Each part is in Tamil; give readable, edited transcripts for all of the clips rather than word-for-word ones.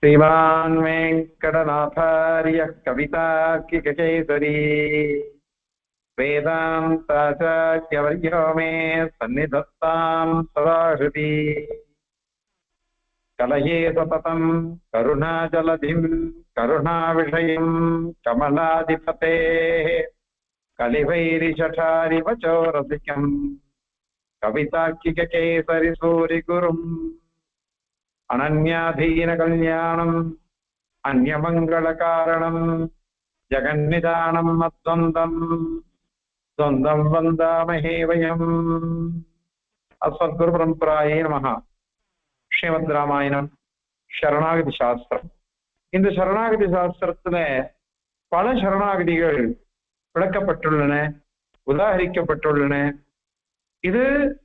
श्रीमान् वेङ्कटनाथार्यः कवितार्किककेसरी वेदान्ताचार्यवर्यो मे सन्निधत्तां सदा हृदि कलये सततं करुणाजलधिं करुणाविषयं कमलाधिपतेः कलिवैरिशठारिवचो रसिकम् कवितार्किककेसरि सूरिगुरुम् अनन्याधीन कल्याणम् अन्यमङ्गलकारणम् जगन्निदानम् मद्वन्द्वम् द्वन्द्वम् वन्दामहे वयम्। अस्मद्गुरु परम्परायै नमः। ஸ்ரீமத் ராமாயணம் சரணாகதி சாஸ்திரம். இந்த சரணாகதி சாஸ்திரத்துல பல சரணாகதிகள் விளக்கப்பட்டுள்ளன, உதாகரிக்கப்பட்டுள்ளன. இது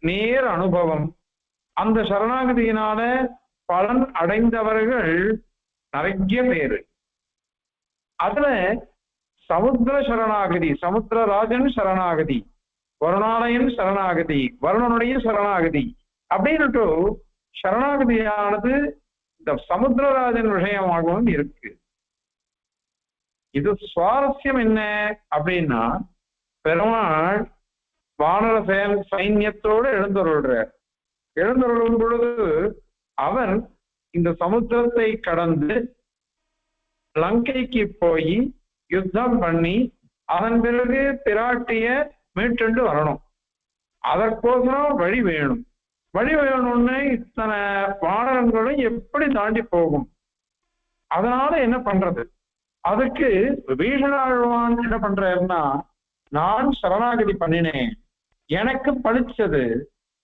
நேர் அனுபவம். அந்த சரணாகதியினால பலன் அடைந்தவர்கள் நிறைய பேரு. அதுல சமுத்திர சரணாகதி, சமுத்திரராஜன் சரணாகதி, வருணாலயன் சரணாகதி, வருணனுடைய சரணாகதி அப்படின்னுட்டு சரணாகதியானது இந்த சமுத்திரராஜன் விஷயமாகவும் இருக்கு. இது சுவாரஸ்யம் என்ன அப்படின்னா, பெருமாள் வானர சைன்யத்தோடு எழுந்தருளும் பொழுது அவன் இந்த சமுத்திரத்தை கடந்து லங்கைக்கு போய் யுத்தம் பண்ணி அதன் பிறகு பிராட்டிய மீட்டுண்டு வரணும். அதற்கோசரம் வழி வேணும். வழி வேணும்னு இத்தனை வானரங்களும் எப்படி தாண்டி போகும்? அதனால என்ன பண்றது? அதுக்கு விபீஷணாழ்வான் என்ன பண்றாருன்னா, நான் சரணாகதி பண்ணினேன், எனக்கு பழிச்சது,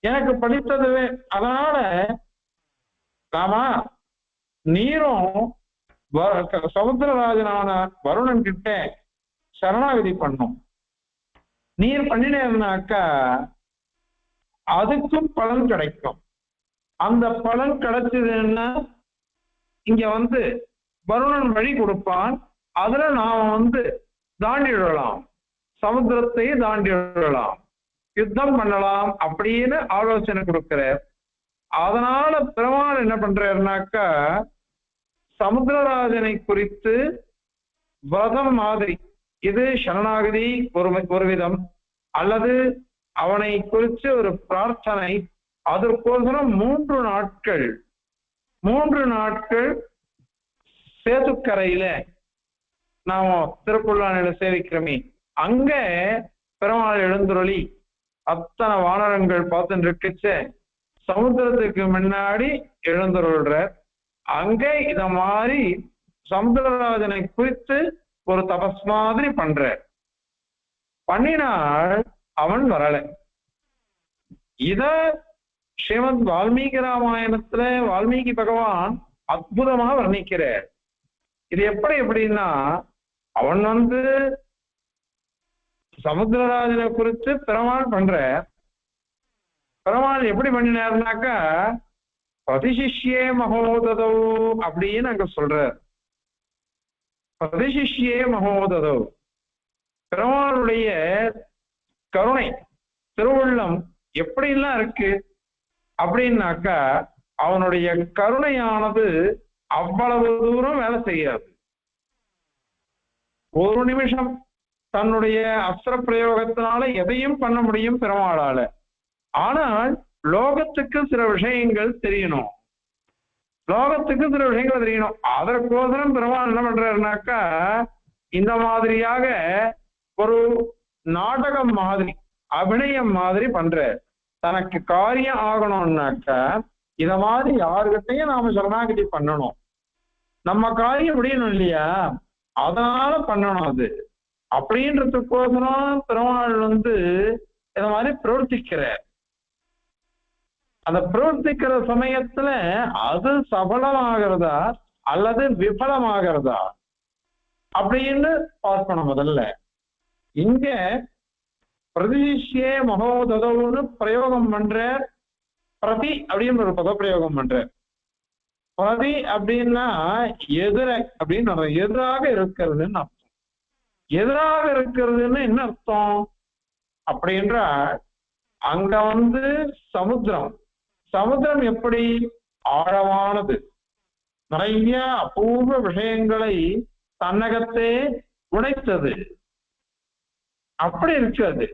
எனக்கு பழித்தது, அதனால நாம நீரும் சமுத்திரராஜனான வருணன் கிட்ட சரணாகதி பண்ணும். நீர் பண்ணினேன்னாக்கா அதுக்கும் பலன் கிடைக்கும். அந்த பலன் கிடைச்சதுன்னா இங்க வருணன் வழி கொடுப்பான். அதுல நாம தாண்டிடலாம், சமுத்திரத்தை தாண்டிடலாம், யுத்தம் பண்ணலாம் அப்படின்னு ஆலோசனை கொடுக்கிறார். அதனால பெருமாள் என்ன பண்றாருனாக்கா, சமுத்திரராஜனை குறித்து விரதம் மாதிரி, இது சரணாகதி ஒரு விதம், அல்லது அவனை குறித்து ஒரு பிரார்த்தனை. அதற்கோசரம் 3 நாட்கள் சேதுக்கரையில நாம திருப்புல்லானில சேவிக்கிறோமே, அங்க பெருமாள் எழுந்துருளி அத்தனை வானரங்கள் பார்த்துட்டு இருக்குச்ச சமுத்திரத்துக்கு முன்னாடி எழுந்துருள்ற. அங்க இத மாதிரி சமுத்திரராஜனை குறித்து ஒரு தபஸ் மாதிரி பண்ணினால் அவன் வரல. இத ஸ்ரீமத் வால்மீகி ராமாயணத்துல வால்மீகி பகவான் அற்புதமா வர்ணிக்கிறார். இது எப்படின்னா, அவன் சமுத்திரராஜனை குறித்து பெருமாள் பெருமாள் எப்படி பண்ணினார்னாக்கா, பிரதிசிஷ்யே மகோததோ அப்படின்னு அங்க சொல்றார். பிரதிசிஷ்யே மகோததோ, பெருமாளுடைய கருணை திருவுள்ளம் எப்படிலாம் இருக்கு அப்படின்னாக்கா, அவனுடைய கருணையானது அவ்வளவு தூரம் வேலை செய்யாது. ஒரு நிமிஷம் தன்னுடைய அஸ்திர பிரயோகத்தினால எதையும் பண்ண முடியும் பெருமாளால. ஆனால் லோகத்துக்கு சில விஷயங்கள் தெரியணும், அதற்கோசரம் பெருமாள் என்ன பண்றாருனாக்கா, இந்த மாதிரியாக ஒரு நாடகம் மாதிரி, அபிநயம் மாதிரி தனக்கு காரியம் ஆகணும்னாக்கா இத மாதிரி யாருக்கிட்டையும் நாம சரணாகதி பண்ணணும், நம்ம காரியம் முடியணும் இல்லையா, அதனால பண்ணணும். அது அப்படின்றதுக்கோசரம் பெருமாள் இத மாதிரி பிரவர்த்திக்கிறார். அந்த பிரவர்த்திக்கிற சமயத்துல அது சபலமாகிறதா அல்லது விபலமாகிறதா அப்படின்னு பார்க்கணும். முதல்ல இங்க பிரதிஷ்யே மகோததோன்னு பிரயோகம் பண்ற, பிரதி அப்படின்னு ஒரு பத பிரயோகம் பண்ற. பிரதி அப்படின்னா எதிர அப்படின்னு எதிராக இருக்கிறதுன்னு அர்த்தம். எதிராக இருக்கிறதுன்னு என்ன அர்த்தம் அப்படின்ற, அங்க சமுத்திரம் எப்படி ஆழமானது, நிறைய அபூர்வ விஷயங்களை தன்னகத்தே உடைத்தது. அப்படி இருக்காது.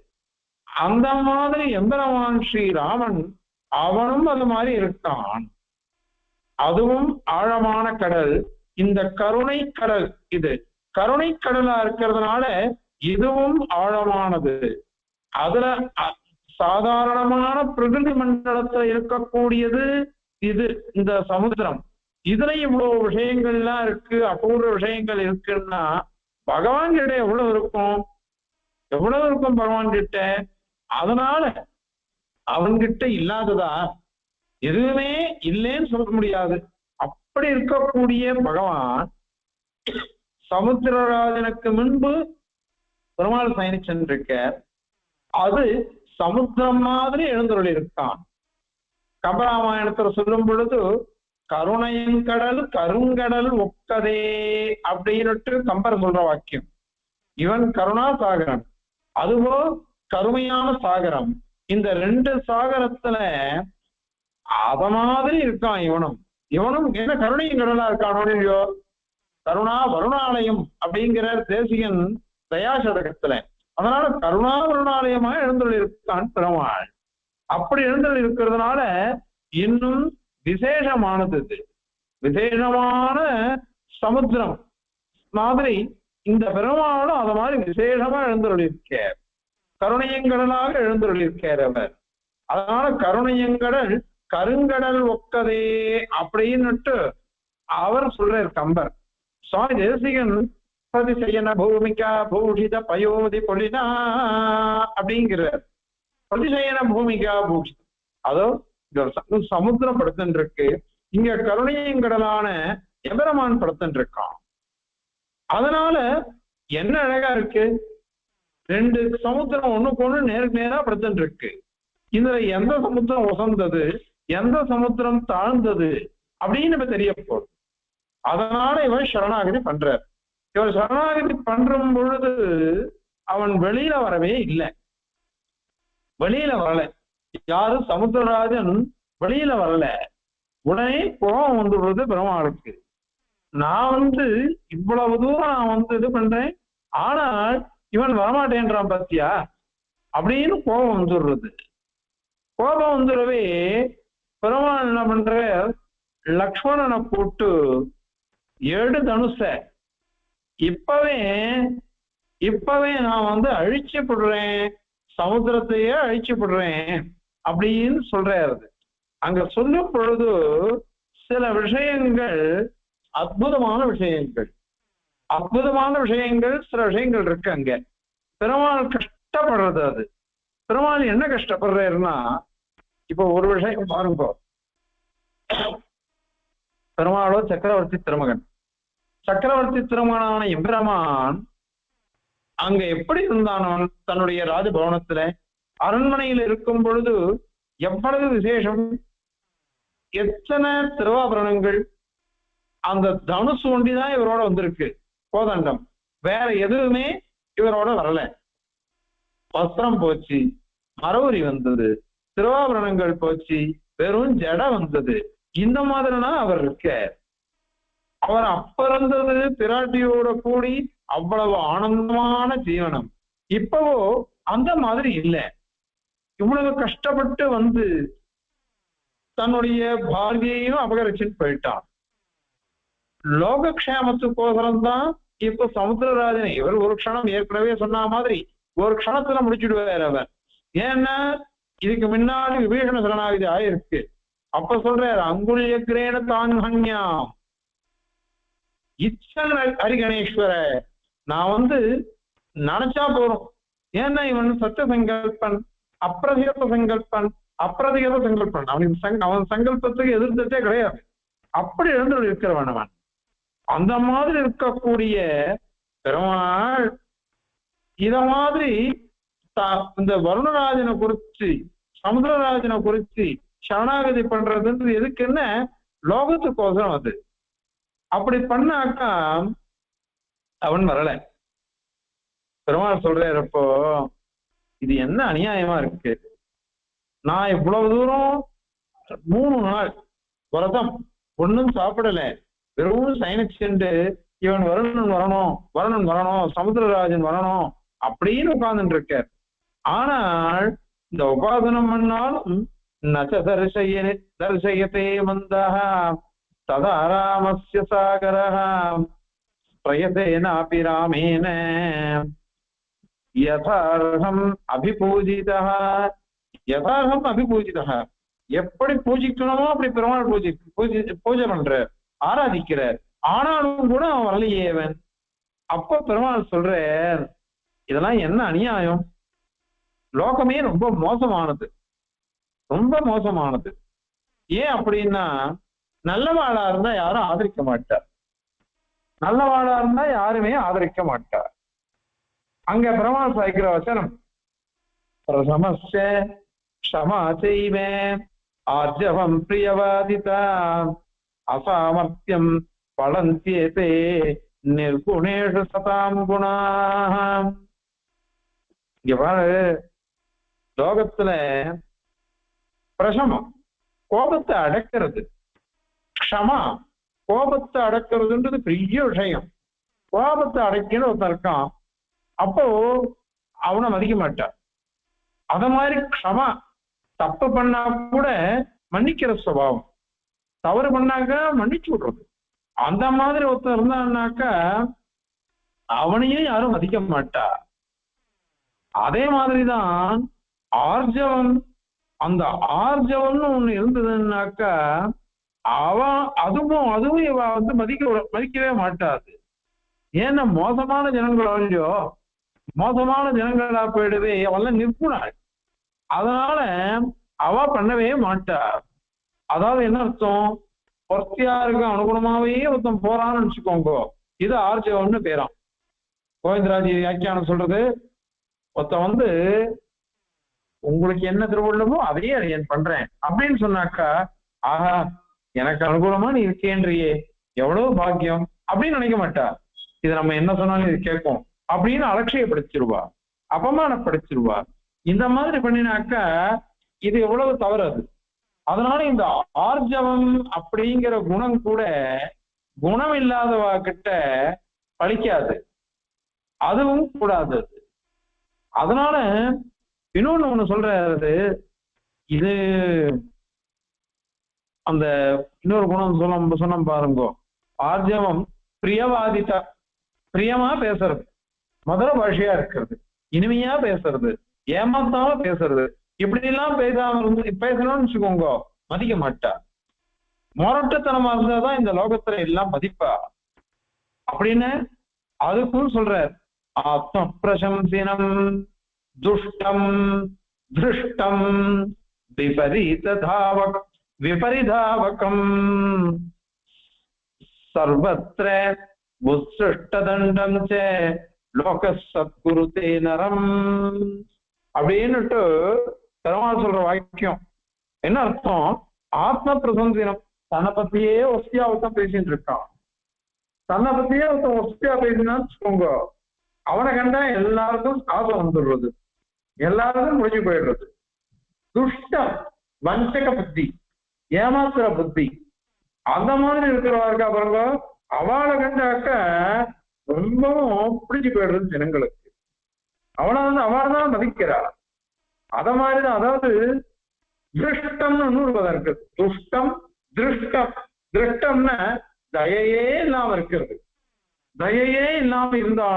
அந்த மாதிரி எம்பெருமான் ஸ்ரீராமன் அவனும் அது மாதிரி இருக்கான். அதுவும் ஆழமான கடல். இந்த கருணை கடல், இது கருணை கடலா இருக்கிறதுனால இதுவும் ஆழமானது. அதுல சாதாரணமான பிரகிருதி மண்டலத்துல இருக்கக்கூடியது இது, இந்த சமுத்திரம். இதுல இவ்வளவு விஷயங்கள்லாம் இருக்கு, அபூர்வ விஷயங்கள் இருக்குன்னா பகவான் கிட்ட எவ்வளவு இருக்கும், எவ்வளவு இருக்கும் பகவான் கிட்ட. அதனால அவன்கிட்ட இல்லாததா எதுவுமே இல்லைன்னு சொல்ல முடியாது. அப்படி இருக்கக்கூடிய பகவான் சமுத்திரராஜனுக்கு முன்பு பெருமாள் பயணிச்சிருக்க, அது சமுத்திரம் மாதிரி எழுந்தருள் இருக்கான். கம்பராமாயணத்துல சொல்லும் பொழுது கருணையின் கடல் கருங்கடல் ஒக்கதே அப்படின்னுட்டு கம்பர் சொல்ற வாக்கியம். இவன் கருணா சாகரன், அதுவோ கருமையான சாகரம். இந்த ரெண்டு சாகரத்துல அத மாதிரி இருக்கான் இவனும். இவனும் என்ன கருணையின் கடலா இருக்கானோ இல்லையோ. கருணா வருணாலயம் அப்படிங்கிற தேசிகன் தயாசதகத்துல. அதனால கருணா வருணாலயமா எழுந்தருள் இருக்கான் பெருமாள். அப்படி எழுந்தருள் இருக்கிறதுனால இன்னும் விசேஷமானது. விசேஷமான சமுத்திரம் மாதிரி இந்த பெருமாளும் அத மாதிரி விசேஷமா எழுந்தருள் இருக்க, கருணையங்கடலாக எழுந்தருள் இருக்கார் அவர். அதனால கருணையங்கடல் கருங்கடல் ஒக்கதே அப்படின்னுட்டு அவர் சொல்றார் கம்பர். சுவாமி தேசிகன் பிரதிசயன பூமிக்கா பூஷித பயோதி பொலினா அப்படிங்கிறார். பிரதிசயன பூமிக்கா பூஷித, அதோ சமுத்திரம் படுத்துன்னு இருக்கு, இங்க கருணையங்கடலான எபெருமான் படுத்துன்னு இருக்கான். அதனால என்ன அழகா இருக்கு, ரெண்டு சமுத்திரம் ஒண்ணுக்கு ஒண்ணு நேருக்கு நேரா படுத்துட்டு இருக்கு. இதுல எந்த சமுத்திரம் உசந்தது எந்த சமுத்திரம் தாழ்ந்தது அப்படின்னு இப்ப தெரிய போகுது. அதனால இவன் சரணாகதி பண்றார். இவன் சரணாகதி பண்றும் பொழுது அவன் வெளியில வரவே இல்லை. வெளியில வரல யாரு, சமுத்திரராஜன் வெளியில வரல. உடனே கோபம் வந்துடுறது பெருமாளுக்கு. நான் இவ்வளவு தூரம் நான் இது பண்றேன், ஆனால் இவன் வரமாட்டேன்றான் பத்தியா அப்படின்னு கோபம் வந்துடுறது. கோபம் வந்துடவே பெருமாள் என்ன பண்ற, லக்ஷ்மணனை கூட்டு 7 தனுச இப்பவே நான் அழிச்சு போடுறேன், சமுத்திரத்தையே அழிச்சு போடுறேன் அப்படின்னு சொல்றாரு. அங்க சொல்லும் பொழுது சில விஷயங்கள் அற்புதமான விஷயங்கள் சில விஷயங்கள் இருக்கு. அங்க பெருமாள் கஷ்டப்படுறது. அது பெருமாள் என்ன கஷ்டப்படுறாருன்னா, இப்போ ஒரு விஷயம் பாருங்க. பெருமாளோ சக்கரவர்த்தி திருமகன். சக்கரவர்த்தி திருமகனான எம்பெருமான் அங்க எப்படி இருந்தானவன், தன்னுடைய ராஜபவனத்துல அரண்மனையில் இருக்கும் பொழுது எவ்வளவு விசேஷம், எத்தனை திருவாபரணங்கள். அந்த தனுசு ஒண்டிதான் இவரோட வந்திருக்கு, கோதண்டம். வேற எதுவுமே இவரோட வரல. வஸ்திரம் போச்சு, மரவுரி வந்தது, திருவாபரணங்கள் போச்சு, வெறும் ஜட வந்தது. இந்த மாதிரினா அவர் இருக்க. அவர் அப்ப இருந்தது பிராட்டியோட கூடி அவ்வளவு ஆனந்தமான ஜீவனம். இப்பவோ அந்த மாதிரி இல்லை. இவ்வளவு கஷ்டப்பட்டு தன்னுடைய பாரதியையும் அபகரிச்சுட்டு போயிட்டான். லோகக்ஷேமத்துக்கோசரம் தான் இப்ப சமுத்திரராஜனை இவர் ஒரு க்ஷணம் ஏற்கனவே சொன்ன மாதிரி ஒரு க்ஷணத்துல முடிச்சுடுவார் அவர். ஏன்னா இதுக்கு முன்னாடி விபீஷண சரணாகதி ஆயிருக்கு. அப்ப சொல்றாரு, அங்குல்யக்ரேன தான் ஹன்யாம் இச்சன் ஹரிகணேஸ்வர. நான் நினைச்சா போறோம். ஏன்னா இவன் சத்திய சங்கல்பன், அப்பிரதிகத சங்கல்பன். அவன் சங்கல்பத்துக்கு எதிர்த்தே கிடையாது. அப்படி எழுந்து இருக்கிறவன் அவன். அந்த மாதிரி இருக்கக்கூடிய பெருமாள் இத மாதிரி இந்த வருணராஜனை குறிச்சு சமுத்திரராஜனை குறிச்சு சரணாகதி பண்றதுன்றது எதுக்குன்னு லோகத்துக்கோசரம். அது அப்படி பண்ணாக்கா அவன் வரல. பெருமாள் சொல்றப்போ இது என்ன அநியாயமா இருக்கு, நான் இவ்வளவு தூரம் 3 நாள் விரதம் ஒன்னும் சாப்பிடல, வெறும் சயனிச்சுட்டு இவன் வருணன் வரணும், வருணன் வரணும், சமுத்திரராஜன் வரணும் அப்படின்னு உட்கார்ந்துட்டு இருக்கார். ஆனால் இந்த உபாசனம் பண்ணாலும் நச்ச தர்சயத்தே மந்தஹ ததா ராமஸ்ய சாகரஹ பிரயதேனாபி ராமேன யதார்ஹம் அபிபூஜிதஹ. யதார்ஹம் அபிபூஜிதஹ, எப்படி பூஜிக்கணுமோ அப்படி பெருமாள் பூஜை பண்ற, ஆராதிக்கிற. ஆனாலும் கூட அவன் வரலையேவன். அப்ப பெருமாள் சொல்ற, இதெல்லாம் என்ன அநியாயம், லோகமே ரொம்ப மோசமானது, ரொம்ப மோசமானது. ஏன் அப்படின்னா நல்லவாளா இருந்தா யாரும் ஆதரிக்க மாட்டார், நல்லவாளா இருந்தா யாருமே ஆதரிக்க மாட்டார். அங்க பெருமாள் சாய்க்கிற வசனம், பிரசமஸ்ய க்ஷமா செய்வே ஆர்ஜவம் பிரியவாதிதா அசாமர்த்தியம் பலந்தியேதே நிர்குணேஷு சதாம் குணாஹ. இங்க பாரு, லோகத்துல பிரசமம் கோபத்தை அடக்கிறது, க்ஷமா கோபத்தை அடக்கிறதுன்றது பெரிய விஷயம். கோபத்தை அடக்கின்னு ஒருத்தன் இருக்கான், அப்போ அவனை மதிக்க மாட்டான். அத மாதிரி க்ஷமா, தப்பு பண்ணா கூட மன்னிக்கிற சுபாவம், தவறு பண்ணாக்க மன்னிச்சு விடுறது, அந்த மாதிரி ஒருத்தர் இருந்தான்னாக்கா அவனையும் யாரும் மதிக்க மாட்டா. அதே மாதிரிதான் ஆர்ஜவம், அந்த ஆர்ஜவம்னு ஒண்ணு இருந்ததுன்னாக்கா அதுவும் இவ மதிக்கவே மாட்டாது. ஏன்னா மோசமான ஜனங்களோ இல்லையோ, மோசமான ஜனங்களா போயிடுவே, அவெல்லாம் நிற்குனாள், அதனால அவ பண்ணவே மாட்டா. அதாவது என்ன அர்த்தம், பொறுத்தியாருக்கு அனுகுணமாவே ஒருத்தன் போறான்னு நினைச்சுக்கோங்க, இது ஆர்ஜவம்னு பேராம். கோவிந்தராஜ் வியாக்கியானம் சொல்றது, ஒருத்தன் உங்களுக்கு என்ன திருவள்ளமோ அதையே அடியேன் பண்றேன் அப்படின்னு சொன்னாக்கா, ஆஹா எனக்கு அனுகூலமா நீ இருக்கேன்றியே, எவ்வளவு பாக்கியம் அப்படின்னு நினைக்க மாட்டா. இது நம்ம என்ன சொன்னாலும் இது கேட்கும் அப்படின்னு அலட்சியப்படுத்திடுவா, அபமானப்படுத்திடுவா. இந்த மாதிரி பண்ணினாக்கா இது எவ்வளவு தவறு அது. அதனால இந்த ஆர்ஜவம் அப்படிங்கிற குணம் கூட குணம் இல்லாதவா கிட்ட பழிக்காது, அதுவும் கூடாது. அதனால இன்னொன்னு ஒண்ணு சொல்றது, இது அந்த இன்னொரு குணம் சொன்ன பாருங்க, ஆர்ஜவம் பிரியவாதிதா, பிரியமா பேசுறது, மதுர பாஷையா இருக்கிறது, இனிமையா பேசுறது, ஏமாத்தாம பேசுறது, இப்படி எல்லாம் பேசணும்னு வச்சுக்கோங்க மதிக்க மாட்டா. மொரட்டுத்தனமா இருந்தாதான் இந்த லோகத்துல எல்லாம் மதிப்பா அப்படின்னு அதுக்கும் சொல்ற. ஆத்ம பிரசம்சினம் துஷ்டம் திருஷ்டம் விபரிதாவகம் சர்வத்ர உத்ஸ்ருஷ்டதண்டம் ச லோக சத்குருதே நரம் அப்படின்னுட்டு பெருமாள் சொல்ற வாக்கியம் என்ன அர்த்தம், ஆத்ம பிரசம்சினம், தன்னை பத்தியே ஒஸ்தியா ஒருத்தன் பேசிட்டு இருக்கான், தன்னை பத்தியே ஒருத்தன் ஒஸ்தியா பேசினான்னு வச்சுக்கோங்க, அவனை கண்டா எல்லாருக்கும் ஆசை வந்துடுறது, எல்லாருக்கும் முடிஞ்சு போயிடுறது. துஷ்டம் வஞ்சக புத்தி, ஏமாத்துற புத்தி, அந்த மாதிரி இருக்கிறவா இருக்கா பாருங்க, அவளை கண்டாக்க ரொம்பவும் பிடிச்சு போயிடுறது ஜனங்களுக்கு, அவளை அவள்தான் மதிக்கிறா. அத மாதிரிதான், அதாவது திருஷ்டம்னு இன்னொரு பதம் இருக்கு, துஷ்டம் திருஷ்டம். திருஷ்டம்னா தயையே இல்லாம இருக்கிறது, தயையே இல்லாம இருந்தா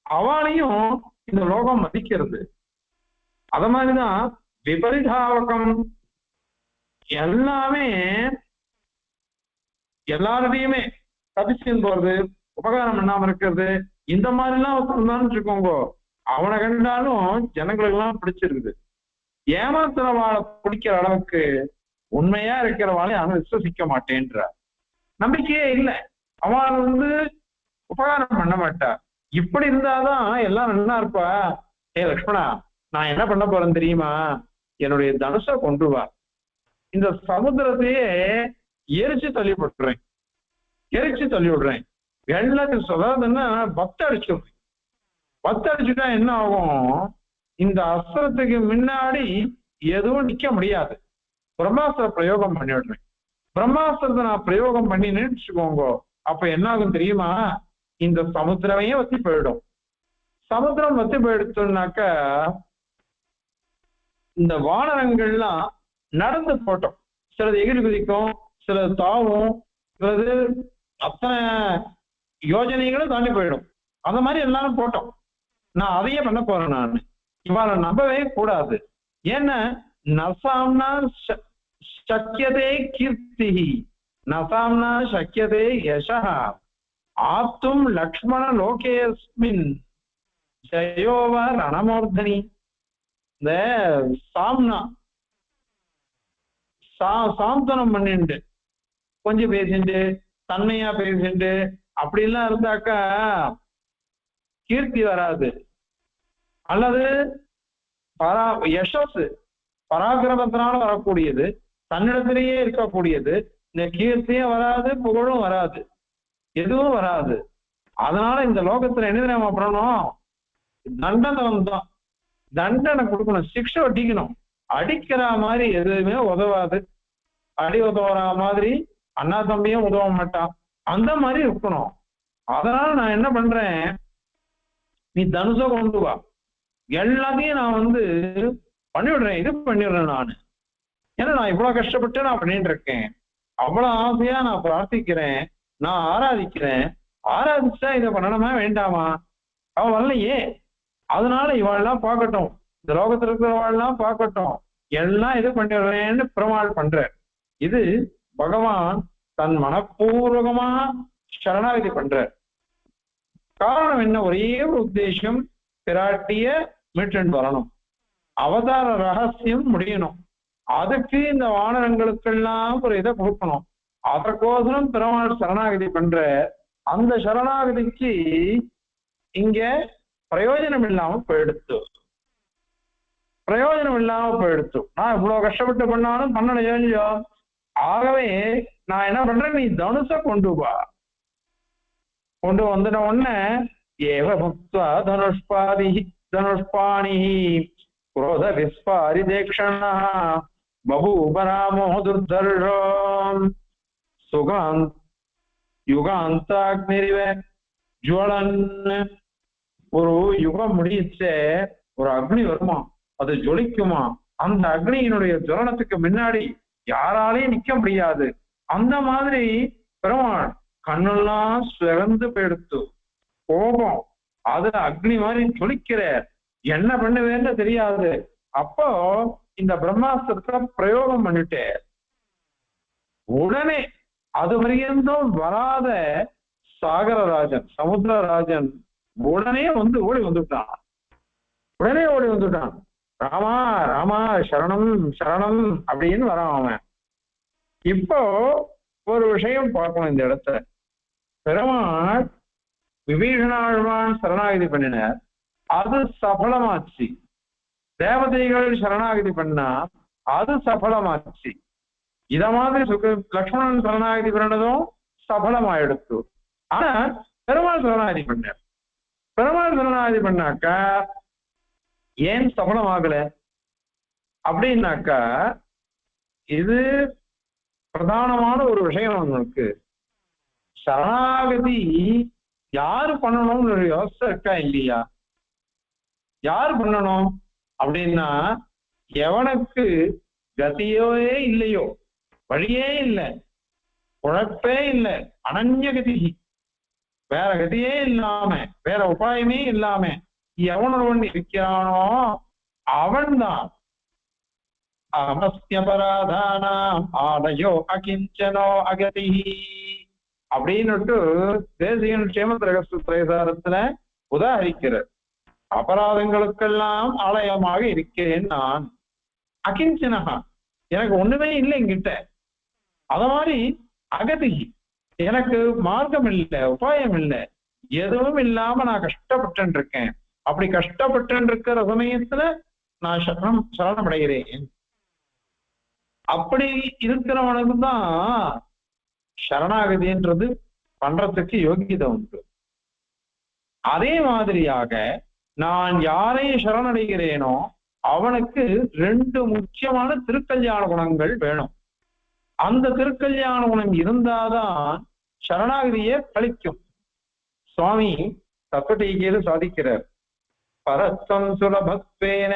அவளையும் இந்த லோகம் மதிக்கிறது. அத மாதிரிதான் விபரிதாவகம், எல்லாமே எல்லாருடையுமே தப்பிச்சுன்னு போறது, உபகாரம் பண்ணாம இருக்கிறது, இந்த மாதிரி எல்லாம் இருந்தான்னு வச்சுக்கோங்க, அவனை கண்டாலும் ஜனங்களுக்கு எல்லாம் பிடிச்சிருக்குது. ஏமாத்துறவாளை பிடிக்கிற அளவுக்கு உண்மையா இருக்கிறவாளை அவன் விசுவசிக்க மாட்டேன்ற நம்பிக்கையே இல்லை, அவன் உபகாரம் பண்ண மாட்டா. இப்படி இருந்தாதான் எல்லாம் நல்லா இருப்பா. லக்ஷ்மணா, நான் என்ன பண்ண போறேன்னு தெரியுமா, என்னுடைய தனுஷை கொண்டு வா, இந்த சமுத்திரத்தையே எரிச்சு தள்ளி விடுறேன், எரிச்சு தள்ளி விடுறேன், வெள்ளத்துக்கு சொல்லாதுன்னா பத்தடிச்சிடுறேன். பத்தடிச்சுட்டா என்ன ஆகும், இந்த அஸ்திரத்துக்கு முன்னாடி எதுவும் நிக்க முடியாது, பிரம்மாஸ்திர பிரயோகம் பண்ணிவிடுறேன். பிரம்மாஸ்திரத்தை நான் பிரயோகம் பண்ணினேன்னு வச்சுக்கோங்க, அப்ப என்ன ஆகும் தெரியுமா? இந்த சமுத்திரமே வத்தி போயிடும். சமுத்திரம் வத்தி போயிடுச்சுனாக்க இந்த வானரங்கள்லாம் நடந்து போட்டோம். சிலது எகிரி குதிக்கும், சிலது தாவும், சிலது அத்தனை யோஜனைகளும் தாண்டி போயிடும். அந்த மாதிரி எல்லாரும் போட்டோம். நான் அதையே பண்ண போறேன். நான் இவாளை நம்பவே கூடாது. ஏன்னா நசாம்னா சக்கியதே கீர்த்தி, நசாம்னா சக்கியதே யசா, ஆப்தும் லக்ஷ்மண லோகேஸ்மின் ஜயோவ ரணமூர்தனி. இந்த சாம்னா சாந்தனம் பண்ணிண்டு கொஞ்சம் பேசிண்டு தன்மையா பேசிண்டு அப்படிலாம் இருந்தாக்கா கீர்த்தி வராது. அல்லது யசஸ் பராக்கிரமத்தினால வரக்கூடியது, தன்னிடத்திலேயே இருக்கக்கூடியது. இந்த கீர்த்தியும் வராது, புகழும் வராது, எதுவும் வராது. அதனால இந்த லோகத்துல என்ன நம்ம பண்ணணும்? தண்டனை வந்தோம், தண்டனை கொடுக்கணும், சிக்ஷை அடிக்கணும். அடிக்கிற மாதிரி எதுவுமே உதவாது. அடி உதவுற மாதிரி அண்ணா தம்பியும் உதவ மாட்டான். அந்த மாதிரி இருக்கணும். அதனால நான் என்ன பண்றேன், நீ தனுஷ கொண்டு வா, எல்லாத்தையும் நான் பண்ணிவிடுறேன், இது பண்ணிடுறேன் நான். ஏன்னா நான் இவ்வளவு கஷ்டப்பட்டு நான் பண்ணிட்டு இருக்கேன், அவ்வளவு ஆசையா நான் பிரார்த்திக்கிறேன், நான் ஆராதிக்கிறேன். ஆராதிச்சா இதை பண்ணணுமா வேண்டாமா? அவன் வரலையே. அதனால இவாள்லாம் பார்க்கட்டும், இந்த லோகத்துல இருக்கிறவாள்லாம் பார்க்கட்டும், எல்லாம் இது பண்ணிடுறேன்னு பிரமாள் பண்ற. இது பகவான் தன் மனப்பூர்வகமா சரணாகதி பண்ற. காரணம் என்ன? ஒரே ஒரு உத்தேசம், பிராட்டிய மீட்டு வரணும், அவதார ரகசியம் முடியணும். அதுக்கு இந்த வானரங்களுக்கெல்லாம் ஒரு இதை கொடுக்கணும். அதற்கோசரம் பெருமாள் சரணாகதி பண்ற. அந்த சரணாகதிக்கு இங்க பிரயோஜனம் இல்லாம போயிடுத்து, பிரயோஜனம் இல்லாம போயிடுத்து. நான் இவ்வளவு கஷ்டப்பட்டு பண்ணாலும் பண்ணலையோ. ஆகவே நான் என்ன பண்றேன், நீ தனுஷ கொண்டு வா. கொண்டு வந்துட்ட உடனே ஏவ முக்த்வா தனுஷ்பாதி தனுஷ்பாணி குரோத விஸ்பாரி தேக்ஷணா பபூபராமோ துர்தர்ஷம் சுகாந்த் யுகாந்தாக்னிரிவ ஜுவலன். ஒரு யுகம் முடிச்ச ஒரு அக்னி வருமா, அது ஜொலிக்குமா. அந்த அக்னியினுடைய ஜுவலனத்துக்கு முன்னாடி யாராலையும் நிக்க முடியாது. அந்த மாதிரி பெருமாள் கண்ணெல்லாம் சிறந்து போயிடுத்து, கோபம், அது அக்னி மாதிரி ஜொலிக்கிற, என்ன பண்ணுவேன்னு தெரியாது. அப்போ இந்த பிரம்மாஸ்திரத்தை பிரயோகம் பண்ணிட்டு உடனே அது வரையும் வராத சாகரராஜன் சமுத்திரராஜன் உடனே ஓடி வந்துட்டான். உடனே ஓடி வந்துட்டான். ராமா ராமா சரணம் சரணம் அப்படின்னு வரான் அவன். இப்போ ஒரு விஷயம் பார்க்கணும் இந்த இடத்துல. பெருமாள் விபீஷணாழ்வான் சரணாகதி பண்ணினார், அது சபலமாச்சு. தேவதைகள் சரணாகதி பண்ணா அது சபலமாச்சு. இத மாதிரி லக்ஷ்மணன் சரணாகதி பண்ணதும் சபலமாயிடுத்து. ஆனா பெருமாள் சரணாகதி பண்ணார். பெருமாள் சரணாகதி பண்ணாக்கா ஏன் சபலமாகல அப்படின்னாக்கா, இது பிரதானமான ஒரு விஷயம். உங்களுக்கு சரணாகதி யாரு பண்ணணும்னு ஒரு யோசனை இருக்கா இல்லையா? யாரு பண்ணணும் அப்படின்னா, எவனுக்கு கதியோ இல்லையோ, வழியே இல்லை, உழைப்பே இல்லை, அனன்ய கதி, வேற கதியே இல்லாம, வேற உபாயமே இல்லாம எவனொருவன் இருக்கிறானோ அவன்தான் அமஸ்யபராதானாம் ஆலயோ அகிஞ்சனோ அகதி அப்படின்னுட்டு தேசியன் க்ஷேம ரகசியத்துல உதாரிக்கிறார். அபராதங்களுக்கெல்லாம் ஆலயமாக இருக்கிறேன் நான். அகிஞ்சனகா, எனக்கு ஒண்ணுமே இல்லை என்கிட்ட. அத மாதிரி அகதி, எனக்கு மார்க்கம் இல்லை, உபாயம் இல்லை, எதுவும் இல்லாம நான் கஷ்டப்பட்டு இருக்கேன். அப்படி கஷ்டப்பட்டு இருக்கிற சமயத்துல நான் சரணமடைகிறேன். அப்படி இருக்கிறவனுக்கு தான் சரணாகதின்றது பண்றதுக்கு யோகியதை உண்டு. அதே மாதிரியாக நான் யாரை சரணடைகிறேனோ அவனுக்கு 2 முக்கியமான திருக்கல்யாண குணங்கள் வேணும். அந்த திருக்கல்யாண குணம் இருந்தாதான் சரணாகதியை கழிக்கும். சுவாமி தத்துவடீகையில சாதிக்கிறார், பரத்வம் சுலபத்வேன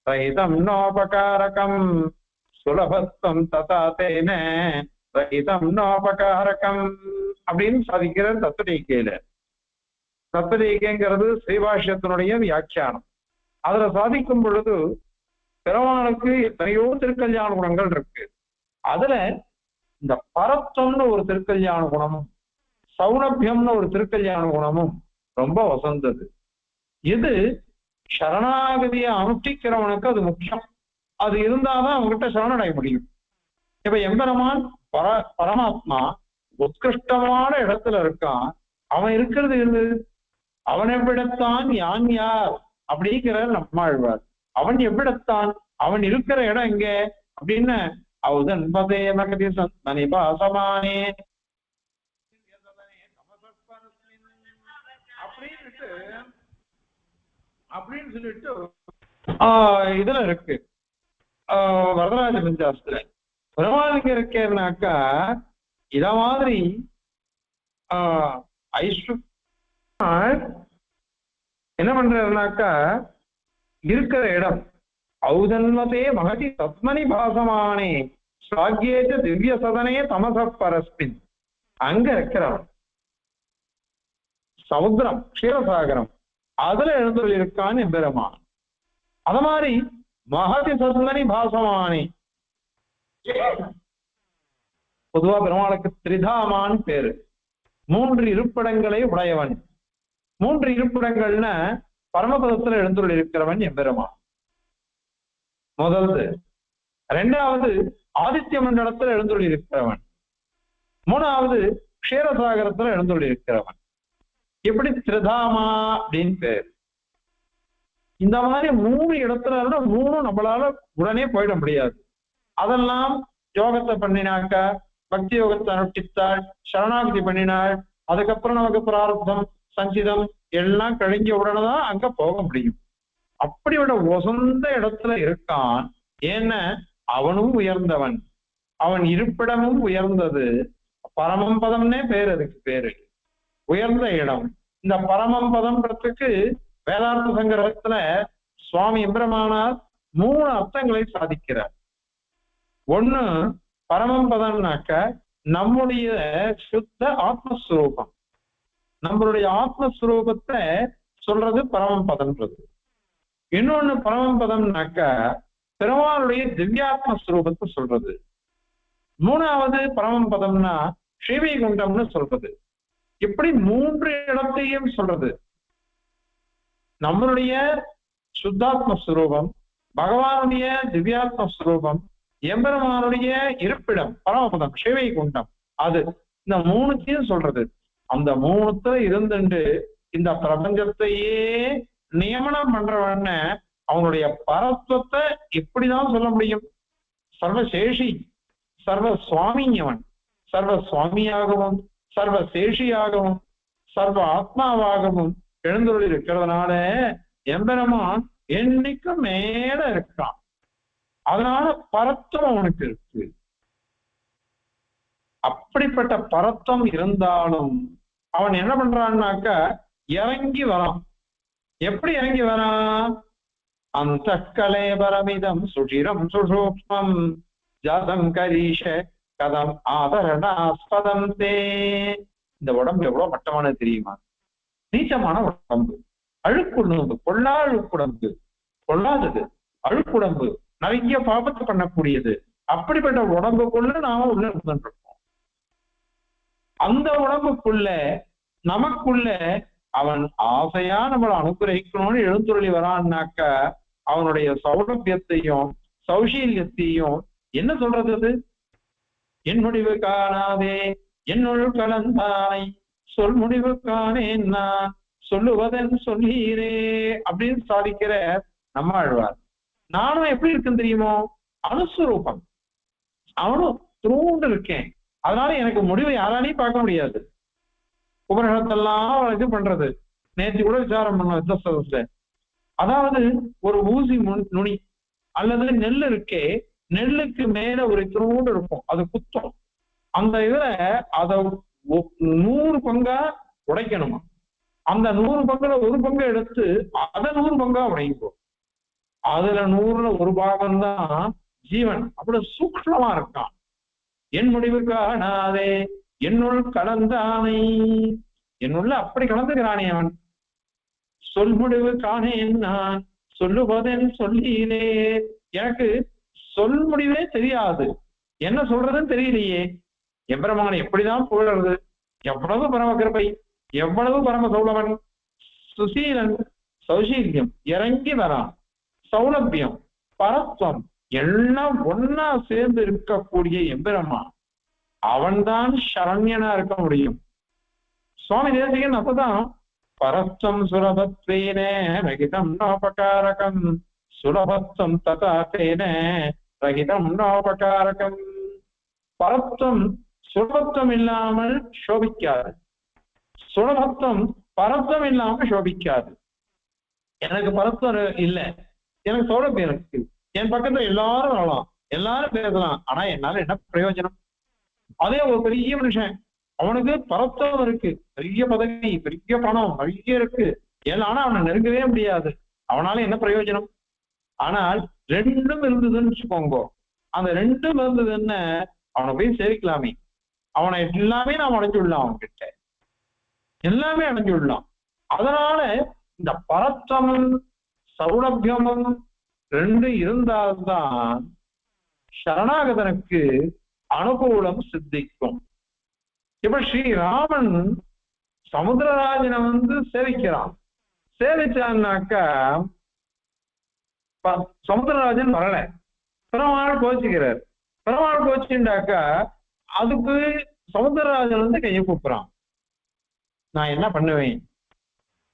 ரஹிதம் நோபகாரகம் சுலபத்வம் ததா தேன ரஹிதம் நோபகாரகம் அப்படின்னு சாதிக்கிறார் தத்துவடீகையில. தத்துவடீகைங்கிறது ஸ்ரீபாஷ்யத்தினுடைய வியாக்கியானம். அதுல சாதிக்கும் பொழுது பெருமாளுக்கு எத்தனையோ திருக்கல்யாண குணங்கள் இருக்கு. அதுல இந்த பரத்வம்னு ஒரு திருக்கல்யாண குணமும் சௌலபியம்னு ஒரு திருக்கல்யாண குணமும் ரொம்ப வசந்தது. இது சரணாகதியை அனுஷ்டிக்கிறவனுக்கு அது முக்கியம். அது இருந்தாதான் அவங்ககிட்ட சரணடைய முடியும். இப்ப எம்பெருமான் பரமாத்மா உத்கிருஷ்டமான இடத்துல இருக்கான். அவன் இருக்கிறது இருந்து அவன் எவ்விடத்தான் யான் யார் அப்படிங்கிற நம்மாழ்வார். அவன் எவ்விடத்தான், அவன் இருக்கிற இடம் எங்க அப்படின்னு அவுதன்பதே மகதி சந்தனி பாசமானே அப்படின்னு சொல்லிட்டு இதுல இருக்கு வரதராஜ பஞ்சாஸ்திர பெருமாளுக்கு இருக்கேன்னாக்கா இத மாதிரி ஐஸ்வ என்ன பண்றாருனாக்கா இருக்கிற இடம் ஔதன்வதே மகதி தத்மனி பாசமானே ஸ்வாக்யேஜ திவ்ய சதனே தமச பரஸ்மின். அங்க இருக்கிறவன் சமுத்திரம் க்ஷீரசாகரம் அதுல எழுந்துள்ள இருக்கான்னு எம்பெருமான். அத மாதிரி மகதி சத்மனி பாசமானே, பொதுவா பெருமாளுக்கு திரிதாமான் பேரு. 3 இருப்பிடங்களை உடையவன். 3 இருப்பிடங்கள்னா பரமபதத்துல எழுந்துள்ள இருக்கிறவன் எம்பெருமான் முதல்து. 2வது ஆதித்ய மண்டலத்துல எழுந்துள்ள இருக்கிறவன். 3வது க்ஷீரசாகரத்துல எழுந்துள்ள இருக்கிறவன். எப்படி திரிதாமா அப்படின்னு பேர். இந்த மாதிரி 3 இடத்துல 3 நம்மளால உடனே போயிட முடியாது. அதெல்லாம் யோகத்தை பண்ணினாக்கா, பக்தி யோகத்தை அனுஷ்டித்தாள், சரணாகதி பண்ணினாள், அதுக்கப்புறம் நமக்கு பிராரப்தம் சஞ்சிதம் எல்லாம் கழிஞ்ச உடனே தான் அங்க போக முடியும். அப்படியோட உசந்த இடத்துல இருக்கான். ஏன்னா அவனும் உயர்ந்தவன், அவன் இருப்பிடமும் உயர்ந்தது. பரமம் பதம்னே பேரு, அதுக்கு பேரு உயர்ந்த இடம். இந்த பரமம் பதம்ன்றதுக்கு வேதாந்த சங்கிரகத்துல சுவாமி எம்பெருமானார் 3 அர்த்தங்களை சாதிக்கிறார். ஒண்ணு, பரமம் பதம்னாக்க நம்முடைய சுத்த ஆத்மஸ்வரூபம், நம்மளுடைய ஆத்மஸ்வரூபத்தை சொல்றது பரமம் பதம்ன்றது. இன்னொன்னு பரமம் பதம்னாக்க பெருமாளுடைய திவ்யாத்ம ஸ்வரூபத்தை சொல்றது. 3வது பரமம் பதம்னா ஸ்ரீவைகுண்டம்னு சொல்றது. இப்படி 3 இடத்தையும் சொல்றது. நம்மளுடைய சுத்தாத்ம ஸ்வரூபம், பகவானுடைய திவ்யாத்ம ஸ்வரூபம், எம்பெருமானுடைய இருப்பிடம் பரமபதம் ஸ்ரீவைகுண்டம், அது இந்த 3த்தையும் சொல்றது. அந்த 3த்துல இருந்துட்டு இந்த பிரபஞ்சத்தையே நியமனம் பண்றவன அவனுடைய பரத்துவத்தை எப்படிதான் சொல்ல முடியும்? சர்வசேஷி, சர்வ சுவாமியவன், சர்வ சுவாமியாகவும் சர்வ சேஷியாகவும் சர்வ ஆத்மாவாகவும் எழுந்துள்ள இருக்கிறதுனால எம்பெருமான் என்னைக்கும் மேல இருக்கான். அதனால பரத்துவம் அவனுக்கு இருக்கு. அப்படிப்பட்ட பரத்துவம் இருந்தாலும் அவன் என்ன பண்றான்னாக்கா இறங்கி வரான். எப்படி இறங்கி வரான்? அந்த கலேபரமிதம் சுஷிரம் சுசூக்மம் ஜாதம் கரீஷ கதம் ஆதரணாஸ்பதம் தே. இந்த உடம்பு எவ்வளவு மட்டமானது தெரியுமா? நீச்சமான உடம்பு, அழுக்குடம்பு, பொல்லா அழுக்குடம்பு, பொல்லாதது அழுக்குடம்பு, நிறைய பாபத்தை பண்ணக்கூடியது. அப்படிப்பட்ட உடம்புக்குள்ள நாம உள்ள இருந்துருக்கோம். அந்த உடம்புக்குள்ள நமக்குள்ள அவன் ஆசையா நம்மளை அனுகிரகிக்கணும்னு எழுந்துருளி வரான்னாக்க அவனுடைய சௌலபியத்தையும் சௌசீல்யத்தையும் என்ன சொல்றது? அது என் முடிவு காணாதே என்னுள் கலந்தாய் சொல் முடிவு காணேன் நான் சொல்லுவதன் சொல்லீரே அப்படின்னு சாதிக்கிற நம்மாழ்வார். நானும் எப்படி இருக்குன்னு தெரியுமோ? அனுஸ்வரூபம். அவனும் தூண்டு இருக்கேன். அதனால எனக்கு முடிவை யாராலையும் பார்க்க முடியாது. உபநிஷத்தெல்லாம் இது பண்றது. நேற்று கூட விசாரம் பண்ணோம் யுத்தசதத்துல. அதாவது ஒரு ஊசி நுனி அல்லது நெல் இருக்கே, நெல்லுக்கு மேல ஒரு திருவுண்டு இருக்கும், அது குத்தம். அந்த இதுல அத 100 பங்கா உடைக்கணுமா. அந்த 100 பங்குல ஒரு பங்கு எடுத்து அதை 100 பங்கா உடைக்கும். அதுல 100ல ஒரு பாகம் தான் ஜீவன். அப்படி சூக்ஷ்மமா இருக்கான். என் முடிவு காணாதே என்னுள் கலந்தானை, என்னுள்ள அப்படி கலந்துக்கிறானே அவன். சொல் முடிவு காணேன் நான் சொல்லுவதன் சொல்லீரே, எனக்கு சொல் முடிவே தெரியாது, என்ன சொல்றதுன்னு தெரியலையே. எம்பெருமானை எப்படிதான் புகழறது, எவ்வளவு பரம கிருபை, எவ்வளவு பரம சௌலவன், சுசீலன், சௌசீல்யம், இறங்கி வரான், சௌலபியம், பரத்வம் எல்லாம் ஒன்னா சேர்ந்து இருக்கக்கூடிய எம்பெருமான், அவன்தான் சரண்யனா இருக்க முடியும். சுவாமி தேசிகன் அப்பதான் பரத்வம் சுலபத்வேன ரகிதம் நோபகாரகம், சுலபத்வம் ததா தேன ரகிதம் நோபகாரகம். பரத்வம் சுலபத்துவம் இல்லாமல் சோபிக்காது, சுலபத்துவம் பரத்வம் இல்லாமல் சோபிக்காது. எனக்கு பரத்வம் இல்லை, எனக்கு சௌலபியம் இருக்கு, என் பக்கத்துல எல்லாரும் வரலாம், எல்லாரும் பேசலாம், ஆனா என்னால என்ன பிரயோஜனம்? அதே ஒரு பெரிய மனுஷன், அவனுக்கு பரத்வம் இருக்கு, பெரிய பதவி, பெரிய பணம் நிறைய இருக்கு, ஆனா அவனை நெருங்கவே முடியாது, அவனால என்ன பிரயோஜனம்? ஆனால் ரெண்டும் இருந்ததுன்னு வச்சுக்கோங்க, அந்த ரெண்டும் இருந்ததுன்னு அவனை போய் சேவிக்கலாமே, அவனை எல்லாமே நாம் அடைஞ்சு விடலாம், அவன்கிட்ட எல்லாமே அடைஞ்சு விடலாம். அதனால இந்த பரத்வமும் சௌலபியமும் ரெண்டு இருந்தால்தான் சரணாகதனுக்கு அனுகூலம் சித்திக்கும். இப்ப ஸ்ரீராமன் சமுத்திரராஜனை சேவிக்கிறான். சேவிச்சான்னாக்கா சமுத்திரராஜன் வரல, பெருமாள் கோச்சிக்கிறார். பெருமாள் கோச்சிண்டாக்கா அதுக்கு சமுத்திரராஜன் கையை கூப்பிடுறான். நான் என்ன பண்ணுவேன்,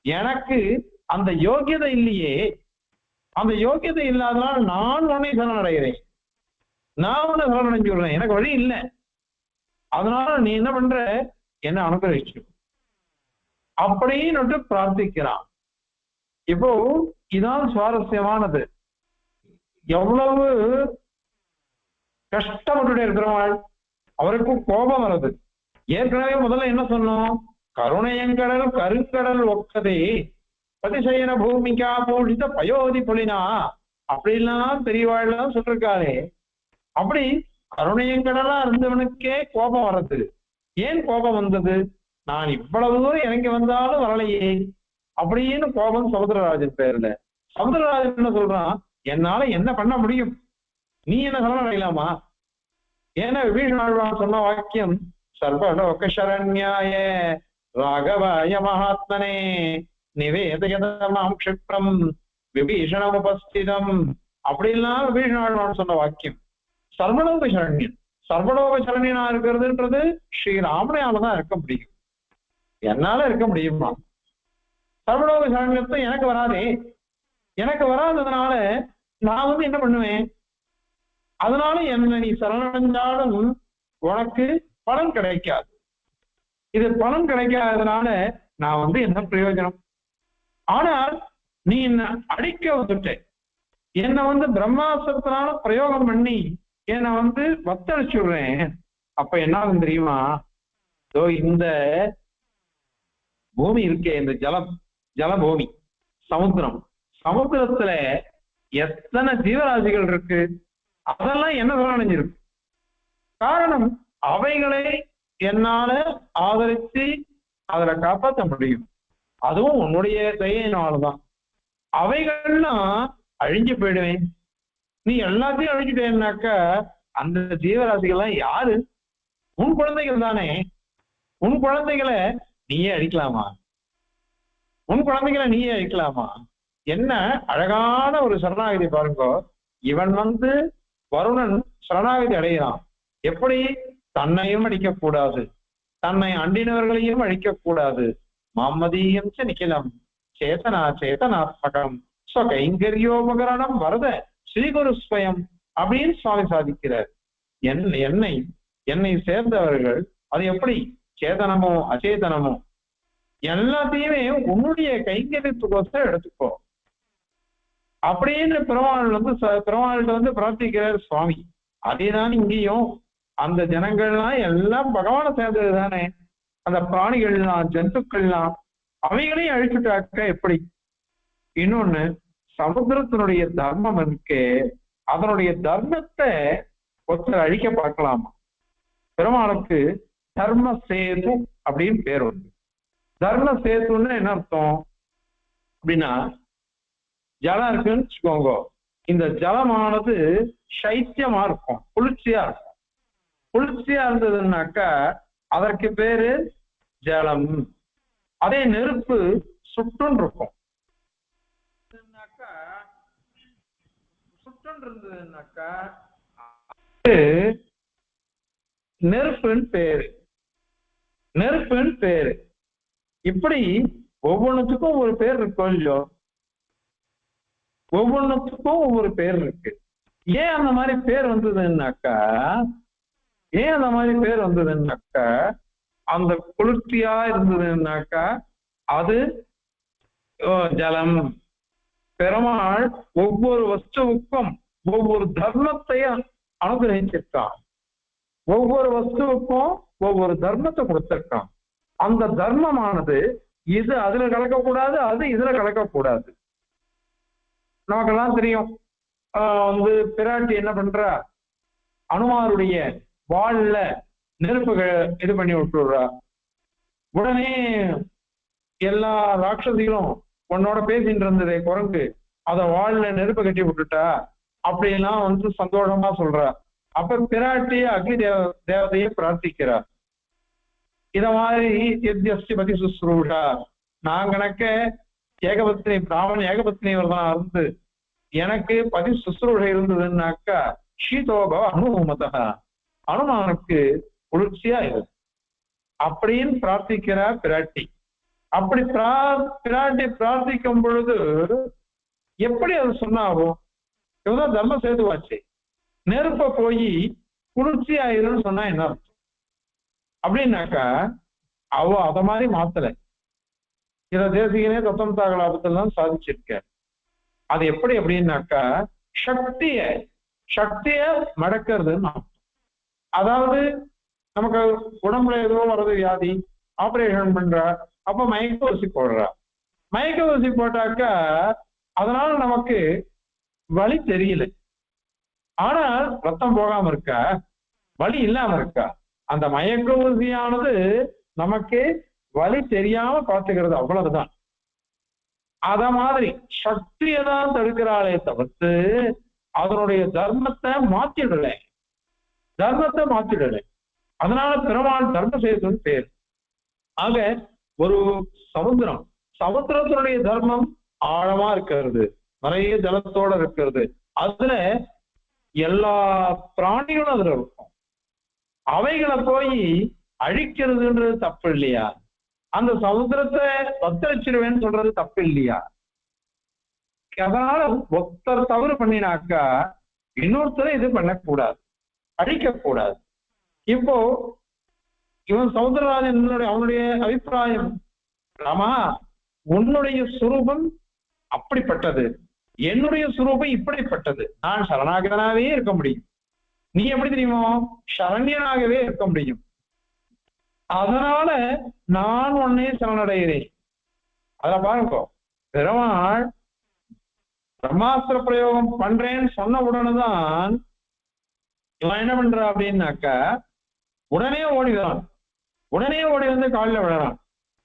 எனக்கு அந்த யோகியதை இல்லையே, அந்த யோகியதை இல்லாதனால நான் உன்னை சரணடைகிறேன், நான் உன்னை சரணடைஞ்சு விடுறேன், எனக்கு வழி இல்லை, அதனால நீ என்ன பண்ற, என்ன அனுகிரகிச்சு அப்படின்னு பிரார்த்திக்கிறான். இப்போ இதான் சுவாரஸ்யமானது. எவ்வளவு கஷ்டப்பட்டு இருக்கிறவள், அவருக்கும் கோபம் வருது. ஏற்கனவே முதல்ல என்ன சொன்னோம், கருணையங்கடல் கருங்கடல் ஒக்கதே பதிசயன பூமிக்கா பூஷித பயோதி பொலினா அப்படிலாம் பெரியவாழ்லாம் சொல்லிருக்காளே. அப்படி கருணையங்கடலா இருந்தவனுக்கே கோபம் வர்றது. ஏன் கோபம் வந்தது, நான் இவ்வளவு தூரம் இறங்கி வந்தாலும் வரலையே அப்படின்னு கோபம் சமுத்திரராஜன் பேர்ல. சமுத்திரராஜன் என்ன சொல்றான், என்னால என்ன பண்ண முடியும், நீ என்ன சரணடையலாமா? ஏன்னா விபீஷணாழ்வான் சொன்ன வாக்கியம் சர்வலோக சரண்யாய ராகவாய மகாத்மனே நிவேதயதமாம் க்ஷிப்ரம் விபீஷணம் உபஸ்திதம் அப்படின்லாம் விபீஷணாழ்வான் சொன்ன வாக்கியம். சர்வலோக சரண்யன், சர்வலோக சரண்யனா இருக்கிறதுன்றது ஸ்ரீராமனையாலதான் இருக்க முடியும், என்னால இருக்க முடியுமா? சர்வலோக சரண்யத்தை எனக்கு வராதே, எனக்கு வராததுனால நான் என்ன பண்ணுவேன், அதனால என்ன நீ சரணடைஞ்சாலும் உனக்கு பலன் கிடைக்காது. இது பலன் கிடைக்காததுனால நான் என்ன பிரயோஜனம்? ஆனால் நீ என்ன அடிக்க வந்துட்ட, என்னை பிரம்மாஸ்திரத்தினால பிரயோகம் பண்ணி என்னை வத்தடிச்சு விடுறேன். அப்ப என்ன ஆகும் தெரியுமா, இந்த பூமி இருக்கே, இந்த ஜலபூமி சமுத்திரம், சமுத்திரத்துல எத்தனை ஜீவராசிகள் இருக்கு, அதெல்லாம் என்ன சரணடைஞ்சிருக்கு. காரணம் அவைகளை என்னால ஆதரிச்சு அதுல காப்பாற்ற முடியும், அதுவும் உன்னுடைய தயையினால்தான். அவைகள்லாம் அழிஞ்சு போயிடுவேன். நீ எல்லாத்தையும் அழிஞ்சுட்டேன்னாக்கா அந்த ஜீவராசிகள்லாம் யாரு? உன் குழந்தைகள் தானே. உன் குழந்தைகளை நீயே அழிக்கலாமா? உன் குழந்தைகளை நீயே அழிக்கலாமா? என்ன அழகான ஒரு சரணாகதி பாருங்க. இவன் வருணன் சரணாகதி அடைகிறான். எப்படி? தன்னையும் அழிக்கக்கூடாது, தன்னை அண்டினவர்களையும் அழிக்கக்கூடாது. மாமதீயம் நிக்கிலம் சேதனா சேதனாத்மகம் கைங்கரியோபகரணம் வரத ஸ்ரீகுரு ஸ்வயம் அப்படின்னு சுவாமி சாதிக்கிறார். என்னை சேர்ந்தவர்கள் அது எப்படி சேதனமோ அச்சேதனமோ எல்லாத்தையுமே உன்னுடைய கைங்கரியத்துக்கோசம் எடுத்துக்கோ. அப்படின்னு பெருமாள் வந்து பெருமாள்கிட்ட வந்து பிரார்த்திக்கிறார் சுவாமி. அதேதான் இங்கேயும் அந்த ஜனங்கள்லாம் எல்லாம் பகவானை சேர்ந்தது தானே. அந்த பிராணிகள்லாம் ஜந்துக்கள்லாம் அவைகளையும் அழிச்சுட்டாக்க எப்படி? இன்னொன்னு, சமுத்திரத்தினுடைய தர்மம் இருக்கு, அதனுடைய தர்மத்தை ஒருத்தர் அழிக்க பார்க்கலாமா? பெருமாளுக்கு தர்ம சேது அப்படின்னு பேர் உண்டு. தர்ம சேதுன்னு என்ன அர்த்தம் அப்படின்னா, ஜலம் இருக்குன்னு வச்சுக்கோங்க, இந்த ஜலமானது சைத்தியமா இருக்கும், குளிர்ச்சியா இருக்கும். குளிர்ச்சியா இருந்ததுன்னாக்கா அதற்கு பேரு ஜலம். அதே நெருப்பு சுட்டுன்னு இருக்கும், சுட்டுன்னு இருந்ததுன்னாக்கா நெருப்புன்னு பேரு, நெருப்புன்னு பேரு. இப்படி ஒவ்வொன்றுத்துக்கும் ஒரு பேர் இருக்கும் இல்லையோ, ஒவ்வொன்றுத்துக்கும் ஒவ்வொரு பேர் இருக்கு. ஏன் அந்த மாதிரி பேர் வந்ததுன்னாக்கா, ஏன் அந்த மாதிரி பேர் வந்ததுன்னாக்கா, அந்த குளிர்ச்சியா இருந்ததுன்னாக்கா அது ஜலம். பெருமாள் ஒவ்வொரு வஸ்துவுக்கும் ஒவ்வொரு தர்மத்தையும் அனுகிரகிச்சிருக்கான், ஒவ்வொரு வஸ்துவுக்கும் ஒவ்வொரு தர்மத்தை கொடுத்திருக்கான். அந்த தர்மமானது இது அதுல கலக்கக்கூடாது, அது இதுல கலக்கக்கூடாது. நமக்கெல்லாம் தெரியும், வந்து பிராட்டி என்ன பண்றா, அனுமாருடைய வாள்ல நெருப்புகள் இது பண்ணி விட்டுடுறா. உடனே எல்லா ராட்சசிகளும் உன்னோட பேசிட்டு இருந்ததே குரங்கு, அத வாள்ல நெருப்பு கட்டி விட்டுட்டா அப்படிலாம் வந்து சந்தோஷமா சொல்றா. அப்ப பிராட்டிய அக்னி தேவதையை பிரார்த்திக்கிறார். இத மாதிரி எத்யஸ்தி பதி சுஸ்ரூஷா, நான் கணக்க ஏகபத்னி பிராமண ஏகபத்னி தான் இருந்து எனக்கு பதி சுஸ்ரூஷை இருந்ததுன்னாக்கா ஷீதோபவ அனுமதா, அனுமானுக்கு குளிர்ச்சியா இருக்கு அப்படின்னு பிரார்த்திக்கிறார் பிராட்டி. அப்படி பிராட்டி பிரார்த்திக்கும் பொழுது எப்படி அது சொன்னாகும்? இவதான் தர்ம சேதுவாச்சு. நெருப்ப போய் குளிர்ச்சி ஆயிருன்னு சொன்னா என்ன அர்த்தம் அப்படின்னாக்கா, அவ அத மாதிரி மாத்தல. இத தேசிகனே தத்தம் தாகலாபத்தெல்லாம் சாதிச்சிருக்க. அது எப்படி அப்படின்னாக்கா, சக்திய மடக்கிறதுன்னு அர்த்தம். அதாவது நமக்கு உடம்புல ஏதோ வர்றது வியாதி, ஆபரேஷன் பண்றா, அப்ப மயக்க ஊசி போடுறா. மயக்க ஊசி போட்டாக்கா அதனால நமக்கு வலி தெரியல, ஆனால் ரத்தம் போகாம இருக்கா, வலி இல்லாம இருக்கா? அந்த மயக்க ஊசியானது நமக்கு வலி தெரியாம பார்த்துக்கிறது, அவ்வளவுதான். அத மாதிரி சக்தியை தான் தடுக்கிறாளே தவிர்த்து அதனுடைய தர்மத்தை மாத்திடல, தர்மத்தை மாத்திடல. அதனால பெருமாள் தர்ம சேதுன்னு பேர். ஆக ஒரு சமுத்திரம், சமுத்திரத்தினுடைய தர்மம் ஆழமா இருக்கிறது, நிறைய ஜலத்தோட இருக்கிறது, அதுல எல்லா பிராணிகளும் அதுல இருக்கும். அவைகளை போய் அழிக்கிறதுன்றது தப்பு இல்லையா? அந்த சமுத்திரத்தை தத்தளிச்சிருவேன்னு சொல்றது தப்பு இல்லையா? அதனால ஒருத்தர் தவறு பண்ணினாக்கா இன்னொருத்தரை இது பண்ணக்கூடாது, அழிக்கக்கூடாது. இப்போ இவன் சமுத்திரராஜன் அவனுடைய அபிப்பிராயம், ராமா உன்னுடைய சுரூபம் அப்படிப்பட்டது, என்னுடைய சுரூபம் இப்படிப்பட்டது, நான் சரணாகதனாவே இருக்க முடியும், நீ எப்படி தெரியுமோ சரண்யனாகவே இருக்க முடியும், அதனால நான் உன்னை சரணடைகிறேன். அத பாருங்க, பெருமாள் பிரம்மாஸ்திர பிரயோகம் பண்றேன்னு சொன்ன உடனேதான் இவன் என்ன பண்ற அப்படின்னாக்கா உடனே ஓடிதான், உடனே ஓடி வந்து காலில் விழறான்.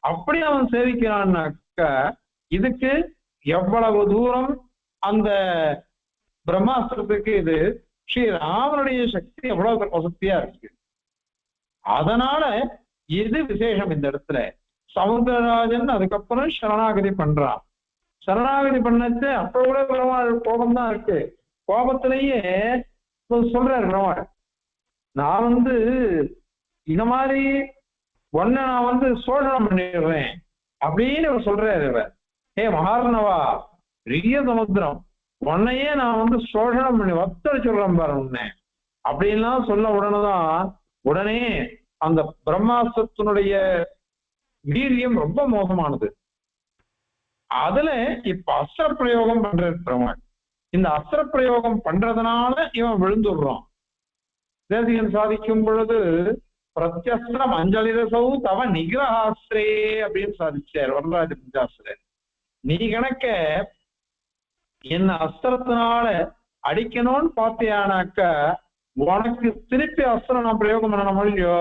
அப்படி அவன் சேவிக்கிறான்னாக்க இதுக்கு எவ்வளவு தூரம் அந்த பிரம்மாஸ்திரத்துக்கு இது ஸ்ரீராமனுடைய சக்தி எவ்வளவு வசதியா இருக்கு. அதனால இது விசேஷம். இந்த இடத்துல சமுத்திரராஜன் அதுக்கப்புறம் சரணாகதி பண்றான். சரணாகதி பண்ணது அப்ப கூட பெருமாள் கோபம் தான் இருக்கு. கோபத்திலேயே சொல்றாரு பெருமாள், நான் வந்து இந்த மாதிரி ஒன்ன நான் சோழனம் பண்ணிடுறேன் அப்படின்னு சொல்றாரு இவர். ஏ மகாரணவா, பெரிய சமுத்திரம், உன்னையே நான் சோழனம் பண்ணி வத்தடிச்சுடுறேன் பாரு உன்னை அப்படின்லாம் சொல்ல உடனேதான் உடனே அந்த பிரம்மாஸ்திரத்தினுடைய வீரியம் ரொம்ப மோசமானது. அதுல இப்ப அஸ்திர பிரயோகம் பண்ற பெருமாள். இந்த அஸ்திர பிரயோகம் பண்றதுனால இவன் விழுந்துடுறான். தேசிகன் சாதிக்கும் பொழுது பிரத்யஸ்திரம் அஞ்சலிரசௌ தவ நிகிரஹாஸ்திரே அப்படின்னு சாதிச்சார் வரலாறு பஞ்சாஸ்திரர். நீ கணக்க என்ன அஸ்திரத்தினால அடிக்கணும்னு பார்த்தியானாக்க உனக்கு திருப்பி அஸ்திரம் நான் பிரயோகம் பண்ணணும் இல்லையோ,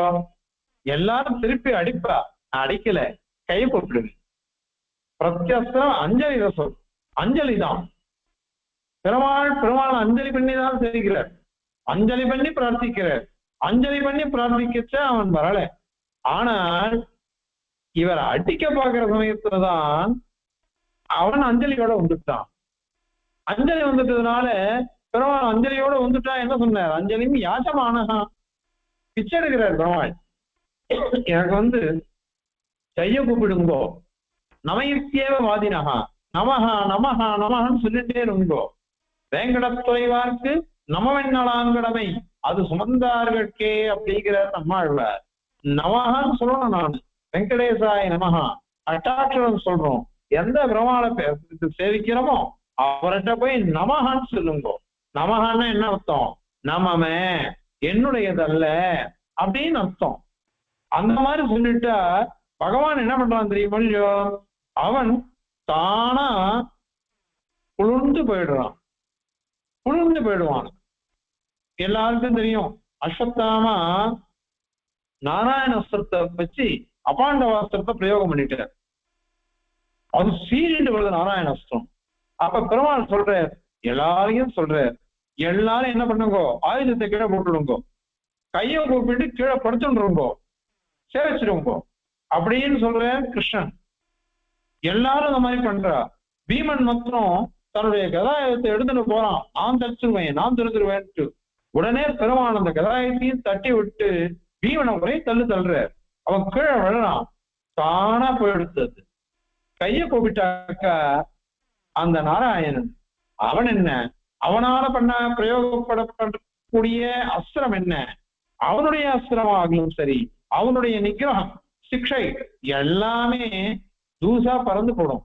எல்லாரும் திருப்பி அடிப்பா, அடிக்கல கை போட்டுடுங்க. பிரத்யஸ்திரம் அஞ்சலி ரசம், அஞ்சலி தான். பெருமாள் அஞ்சலி பண்ணி தான் செய்கிறார், அஞ்சலி பண்ணி பிரார்த்திக்கிறார். அஞ்சலி பண்ணி பிரார்த்திக்கச்ச அவன் வரல. ஆனால் இவர் அடிக்க பார்க்கிற சமயத்துலதான் அவன் அஞ்சலியோட வந்துட்டான். அஞ்சலி வந்துட்டதுனால பெருமாள் அஞ்சலியோட வந்துட்டா என்ன சொன்னார், அஞ்சலியும் யாசமானகா, பிச்சை எடுக்கிறார் பெருமாள். எனக்கு கைய கூப்பிடுங்கோ, நமையேவ வாதினகா, நமஹா நமஹா நமஹான்னு சொல்லிட்டே இருங்கோ. வேங்கடத்துறைவார்க்கு நமவெண்ணலாங்கடமை அது சுமந்தார்கே அப்படிங்கிற நம்மாழ்வார். நமஹான்னு சொல்லணும். நான் வெங்கடேசாய நமஹா அட்டாட்சரம் சொல்றோம். எந்த பிரமாண சேவிக்கிறோமோ அவர்கிட்ட போய் நமஹான்னு சொல்லுங்கோ. நமஹான்னா என்ன அர்த்தம், நமமே என்னுடையதல்ல அப்படின்னு அர்த்தம். அந்த மாதிரி சொல்லிட்டா பகவான் என்ன பண்றான் தெரியுமா இல்லையோ, அவன் தானா குளிர்ந்து போயிடுவான். எல்லாருக்கும் தெரியும் அஸ்வத்தாமா நாராயண அஸ்திரத்தை வச்சு அபாண்டவாஸ்திரத்தை பிரயோகம் பண்ணிட்டார். அது சீரிண்டு வருது நாராயண அஸ்திரம். அப்ப பெருமாள் சொல்ற, எல்லாரையும் சொல்ற, எல்லாரும் என்ன பண்ணுங்கோ, ஆயுதத்தை கீழே போட்டுடுங்கோ, கையை கூப்பிட்டு கீழே படுத்துருங்கோ, சேவிச்சிருங்கோ அப்படின்னு சொல்ற கிருஷ்ணன். எல்லாரும் அந்த மாதிரி பண்றா. பீமன் மாத்திரம் தன்னுடைய கதாயுதத்தை எடுத்துட்டு போறான், நான் தடுத்துருவேன், நான் திருந்துருவேன்ட்டு. உடனே பெருமாள் அந்த கதாயுதத்தையும் தட்டி விட்டு பீமனை ஒரே தள்ளுற. அவன் கீழே விழறான், தானா போயிடுத்தது. கையை கூப்பிட்டாக்கா அந்த நாராயணன் அவன் என்ன, அவனால பண்ண பிரயோகப்படக்கூடிய அஸ்திரம் என்ன, அவனுடைய அஸ்திரமாகலும் சரி, அவனுடைய நிகிரகம் சிக்ஷை எல்லாமே தூசா பறந்து போடும்,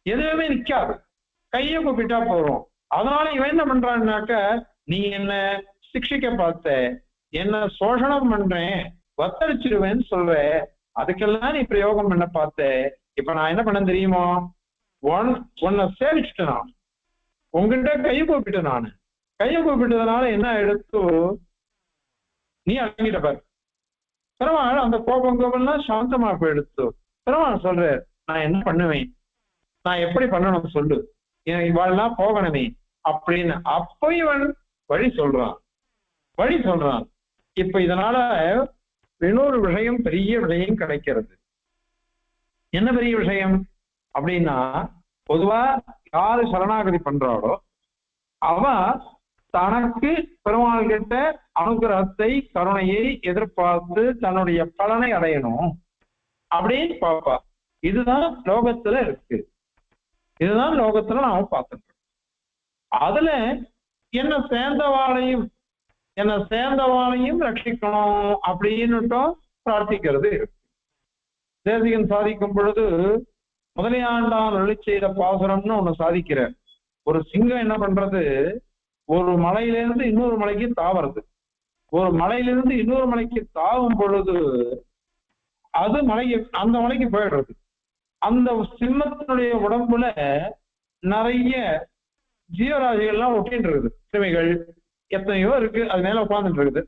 எதுவுமே நிக்காது. கையை கூப்பிட்டா போறோம். அதனால இவன் என்ன பண்றான்னாக்க, நீ என்ன சிக்ஷிக்க பார்த்த, என்ன சோஷணம் பண்றேன், வத்தரிச்சிருவேன்னு சொல்ற, அதுக்கெல்லாம் நீ பிரயோகம் பண்ண பார்த்த. இப்ப நான் என்ன பண்ண தெரியுமோ, உன்னை சேவிச்சுட்டேன், நான் உங்ககிட்ட கையை கூப்பிட்டேன். நான் கையை கூப்பிட்டதுனால என்ன எடுத்து நீ அடங்கிட்ட பாரு. பெருமாள் அந்த கோபங்கள்லாம் சாந்தமா போயிடுத்து. பெருமாள் சொல்ற, நான் என்ன பண்ணுவேன், நான் எப்படி பண்ணணும் சொல்லு, எனக்கு இவாள்லாம் போகணுமே அப்படின்னு. அப்போ இவன் வழி சொல்றான். இப்ப இதனால இன்னொரு விஷயம், பெரிய விஷயம் கிடைக்கிறது. என்ன பெரிய விஷயம் அப்படின்னா, பொதுவா யாரு சரணாகதி பண்றாளோ அவ தனக்கு பெருமாள் கிட்ட அனுகிரகத்தை கருணையை எதிர்பார்த்து தன்னுடைய பலனை அடையணும் அப்படின்னு பார்ப்பா. இதுதான் லோகத்துல இருக்கு, இதுதான் லோகத்துல நாம பார்த்துட்டு. அதுல என்ன சேர்ந்தவாளையும் ரட்சிக்கணும் அப்படின்னுட்டும் பிரார்த்திக்கிறது இருக்கு. தேசிகன் சாதிக்கும் பொழுது முதலியாண்டான் அருளி செய்த பாசுரம்னு ஒண்ணு சாதிக்கிறார். ஒரு சிங்கம் என்ன பண்றது, ஒரு மலையிலிருந்து இன்னொரு மலைக்கு தாவறது. ஒரு மலையிலிருந்து இன்னொரு மலைக்கு தாவும் பொழுது அது அந்த மலைக்கு போயிடுறது. அந்த சிம்மத்தினுடைய உடம்புல நிறைய ஜீவராசிகள்லாம் ஒட்டின்னு இருக்குது, கிருமிகள் எத்தனையோ இருக்கு, அது மேல உட்கார்ந்துட்டு இருக்குது.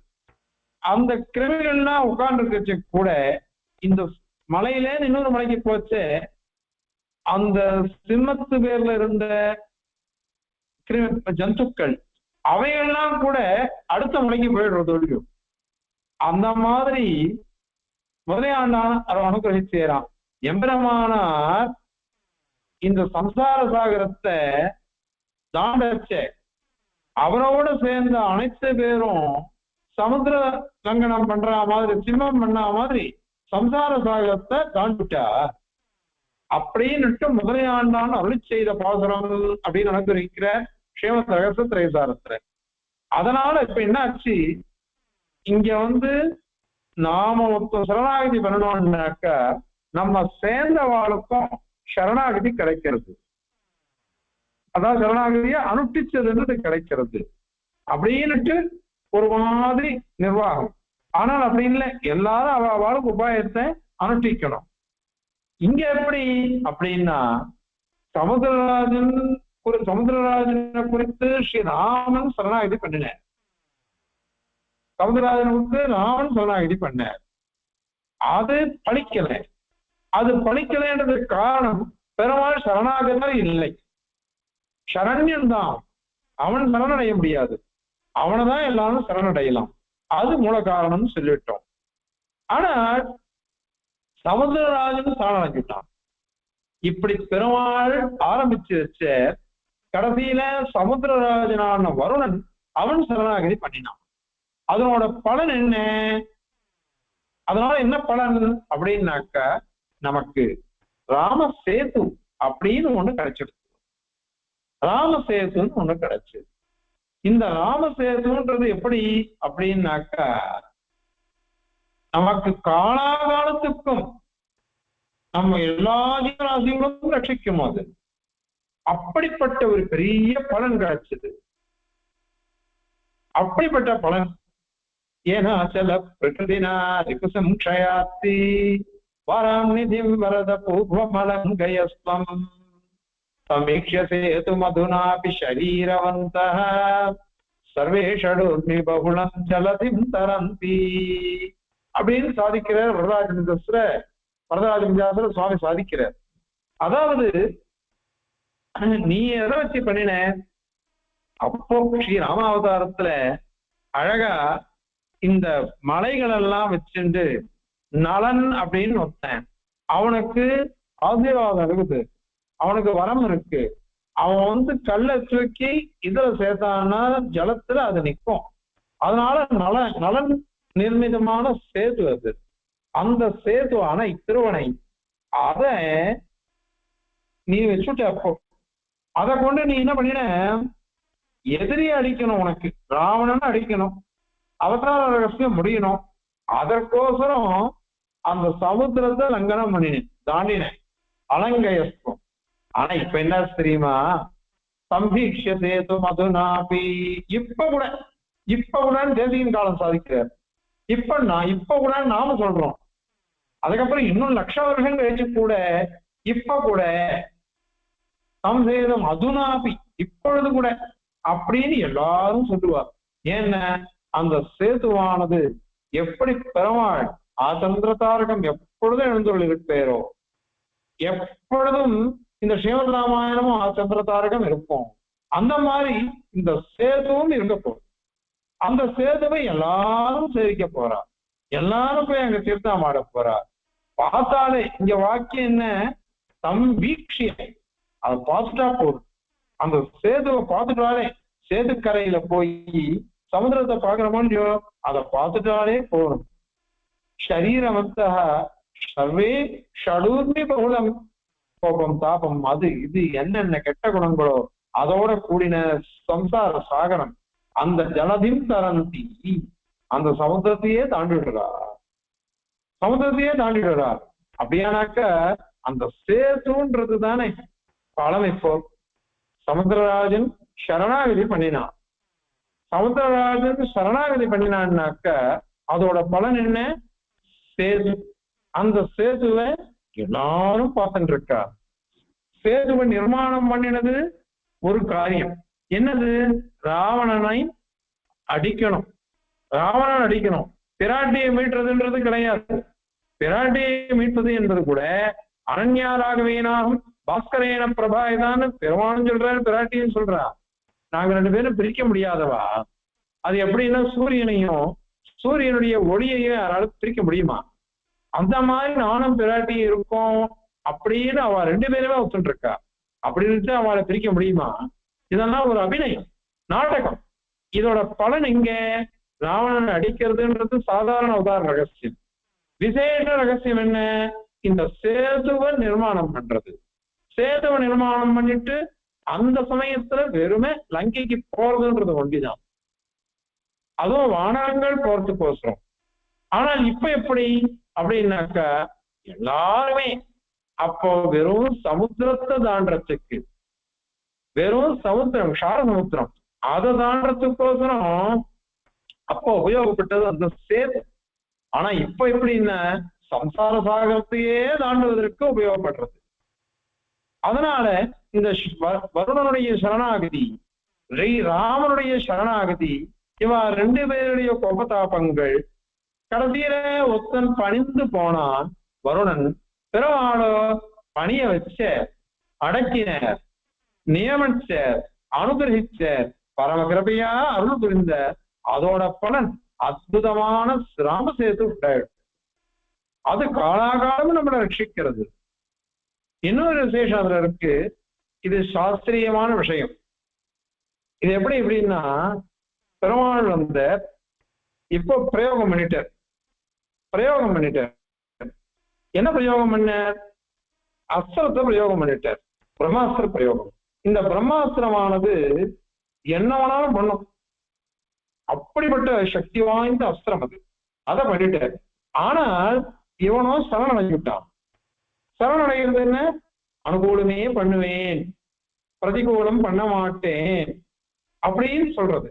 அந்த கிருமிகள்லாம் உட்கார்ந்துருக்கச்சு கூட இந்த மலையில இன்னொரு மலைக்கு போச்சு, அந்த சிம்மத்து பேர்ல இருந்த ஜந்துக்கள் அவைகள்லாம் கூட அடுத்த மலைக்கு போயிடுறது ஒழியும். அந்த மாதிரி முதலையாண்டான அனுகிரகிச்சேரான். எம்பெருமானார் இந்த சம்சார சாகரத்தை தாண்டச்ச அவரோட சேர்ந்த அனைத்து பேரும் சமுத்திர லங்கனம் பண்ற மாதிரி, சிம்மம் பண்ண மாதிரி சம்சார சாகரத்தை தாண்டிட்டா அப்படின்னுட்டு முதலையாண்டான் அருளி செய்த பாசுரம் அப்படின்னு அனுகிரகிக்கிற ஸ்ரீமத் ரகசிய திரைசாரத்துல. அதனால இப்ப என்ன ஆச்சு, இங்க நாம சரணாகதி பண்ணணும்னாக்க நம்ம சேர்ந்த வாளுக்கும் சரணாகதி கிடைக்கிறது. அதான் சரணாகதியை அனுஷ்டிச்சதுன்றது கிடைக்கிறது அப்படின்னுட்டு ஒரு மாதிரி நிர்வாகம். ஆனால் அப்படி இல்லை, எல்லாரும் அவளுக்கு உபாயத்தை அனுஷ்டிக்கணும். இங்க எப்படி அப்படின்னா சமுத்திரராஜனை குறித்து ஸ்ரீராமன் சரணாகதி பண்ணினார். சமுத்திரராஜனை குறித்து ராமன் சரணாகதி பண்ணார். அது பழிக்கல. அது பழிக்கலைன்றதுக்கு காரணம் பெருமாள் சரணாகதி இல்லை, சரண்யன் தான். அவன் சரணடைய முடியாது, அவனைதான் எல்லாரும் சரணடையலாம். அது மூல காரணம் சொல்லிட்டோம். ஆனா சமுத்திரராஜன் சரணடைஞ்சிட்டான். இப்படி பெருமாள் ஆரம்பிச்சு வச்ச கடைசியில சமுத்திரராஜனான வருணன் அவன் சரணாகதி பண்ணினான். அதனோட பலன் என்ன? அதனால என்ன பலன் அப்படின்னாக்க நமக்கு ராமசேது அப்படின்னு ஒண்ணு கிடைச்சிருக்கு. ராமசேதுன்னு ஒண்ணு கிடைச்சது. இந்த ராமசேதுன்றது எப்படி அப்படின்னாக்கா நமக்கு காலாகாலத்துக்கும் நம்ம எல்லா ஜீவராசிகளும் ரட்சிக்கும். அது அப்படிப்பட்ட ஒரு பெரிய பலன் கிடைச்சது. அப்படிப்பட்ட பலன் ஏன்னா சில பிரகிருதினா ரிகுசம்ஷயாத்தி வரம் நிதிம் வரத பூர்வமலங்கயஸ்வம் சமீக்ஷசேது மதுனாபி ஷரீரவந்தः சர்வே ஷடுர்மி பகுளம் ஜலதிம் தரந்தி அப்படின்னு சாதிக்கிறார் வரதராஜ சுவாமி சாதிக்கிறார். அதாவது நீ எதை வச்சு பண்ணின? அப்போ ஸ்ரீ ராமாவதாரத்துல அழகா இந்த மலைகள் எல்லாம் வச்சுட்டு நலன் அப்படின்னு ஒருத்தன், அவனுக்கு ஆசீர்வாதம் இருக்குது, அவனுக்கு வரம் இருக்கு. அவன் கல்லை தூக்கி இதுல சேர்த்தான்னா ஜலத்துல அது நிற்கும். அதனால நலன் நிர்மிதமான சேது அது. அந்த சேது அணை திருவணை அத நீ வச்சுட்ட. அப்போ அதை கொண்டு நீ என்ன பண்ணின? எதிரியை அடிக்கணும், உனக்கு ராவணன் அடிக்கணும், அவதார ரகசியம் முடியணும். அதற்கோசரம் அந்த சமுத்திரத்தை லங்கனம் பண்ணினேன், தாண்டினேன், அலங்கயஸ்தம். ஆனா இப்ப என்ன தெரியுமா? சம்பீக்ஷ சேது மதுனாபி இப்ப கூட தேசியின் காலம் சாதிக்கிறார். இப்ப கூட நாம சொல்றோம். அதுக்கப்புறம் இன்னும் லட்ச வருஷம் கழிச்சு கூட இப்ப கூட சம்சேதம் அதுனாபி இப்பொழுது கூட அப்படின்னு எல்லாரும் சொல்லுவார். ஏன்னா அந்த சேதுவானது எப்படி பெருமாள் ஆச்சந்திர தாரகம் எப்பொழுதும் எழுந்துள்ள இருப்பேரோ, எப்பொழுதும் இந்த ஸ்ரீமத் ராமாயணமும் ஆச்சந்திர தாரகம் இருக்கும். அந்த மாதிரி இந்த சேதுவும் இருக்க போகுது. அந்த சேதுவை எல்லாரும் சேவிக்க போறா, எல்லாரும் போய் அங்க தீர்த்தம் ஆட போறா. பார்த்தாலே இங்க வாக்கியம் என்ன? சம்பீக்ஷிய, அதை பார்த்துட்டா போதும். அந்த சேதுவை பார்த்துட்டாலே, சேதுக்கரையில போய் சமுதிரத்தை பார்க்கிறோமோ அதை பார்த்துட்டாலே போதும். ஷரீரமந்தா சர்வே ஷடூர்மி பகுலம் கோபம் தாபம் அது இது என்னென்ன கெட்ட குணங்களோ அதோட கூடின சம்சார சாகரம் அந்த ஜலதிம் தரந்தி அந்த சமுத்திரத்தையே தாண்டிடுறார். அப்படியானாக்க அந்த சேதுன்றது தானே பழம். இப்போ சமுத்திரராஜன் சரணாகதி பண்ணினான். சமுத்திரராஜன் சரணாகதி பண்ணினான்னாக்க அதோட பலன் என்ன? சேது. அந்த சேதுவை எல்லாரும் பார்த்துட்டு இருக்கா. சேதுவை நிர்மாணம் பண்ணினது ஒரு காரியம். என்னது? ராவணனை அடிக்கணும். பிராட்டியை மீட்டுறதுன்றது கிடையாது. பிராட்டியை மீட்பது என்பது கூட அரண்யாராகவேனாகும் பாஸ்கரேன பிரபாயதான்னு பெருமானும் சொல்றாரு, பிராட்டியும் சொல்றா. நாங்க ரெண்டு பேரும் பிரிக்க முடியாதவா. அது எப்படின்னா சூரியனுடைய ஒளியையும் யாராலும் பிரிக்க முடியுமா? அந்த மாதிரி நானும் பிராட்டியும் இருக்கோம் அப்படின்னு அவ ரெண்டு பேருமே ஒத்துட்டு இருக்கா. அப்படின்னு அவளை பிரிக்க முடியுமா? இதெல்லாம் ஒரு அபிநயம், நாடகம். இதோட பலன் எங்க? ராவணன் அடிக்கிறதுன்றது சாதாரண உதாரண ரகசியம். விசேஷ ரகசியம் என்ன? இந்த சேதுவை நிர்மாணம் பண்றது. சேதுவை நிர்மாணம் பண்ணிட்டு அந்த சமயத்துல வெறுமே லங்கைக்கு போறதுன்றது ஒண்டிதான். அதுவும் வானரங்கள் போறதுக்கோசரம். ஆனால் இப்ப எப்படி அப்படின்னாக்கா எல்லாருமே அப்போ வெறும் சமுத்திரத்தை தாண்டறதுக்கு வெறும் சமுத்திரம், க்ஷார சமுத்திரம், அதை தாண்டறதுக்கோசரம் அப்போ உபயோகப்பட்டது அந்த சேது. ஆனா இப்ப எப்படின்னா சம்சார சாகரத்தையே தாண்டுவதற்கு உபயோகப்படுறது. அதனால இந்த வருணனுடைய சரணாகதி, ராமனுடைய சரணாகதி, இவா ரெண்டு பேருடைய கோபதாபங்கள் கடைசியில ஒத்தன் பணிந்து போனான். வருணன் பெருமாளோ பணிய வச்ச, அடக்கினர், நியமிச்ச, அனுகிரகிச்சார், பரம கிருபையா அருள் புரிந்த. அதோட பலன் அற்புதமான ராமசேது உண்டாயிடும். அது காலாகாலம் நம்மளை ரட்சிக்கிறது. இன்னொரு விசேஷம் அதுல இருக்கு. இது சாஸ்திரியமான விஷயம். இது எப்படின்னா பெருமாள் இப்போ பிரயோகம் பண்ணிட்டார். என்ன பிரயோகம் பண்ணார்? அஸ்திரத்தை பிரயோகம் பண்ணிட்டார், பிரம்மாஸ்திர பிரயோகம். இந்த பிரம்மாஸ்திரமானது என்ன வேணாலும் பண்ணும், அப்படிப்பட்ட சக்தி வாய்ந்த அஸ்திரம் அது. அதை பண்ணிட்டார். ஆனால் இவனும் சரணடைஞ்சுட்டான். சரணடைகிறது என்ன? அனுகூலமே பண்ணுவேன், பிரதிகூலம் பண்ண மாட்டேன் அப்படின்னு சொல்றது.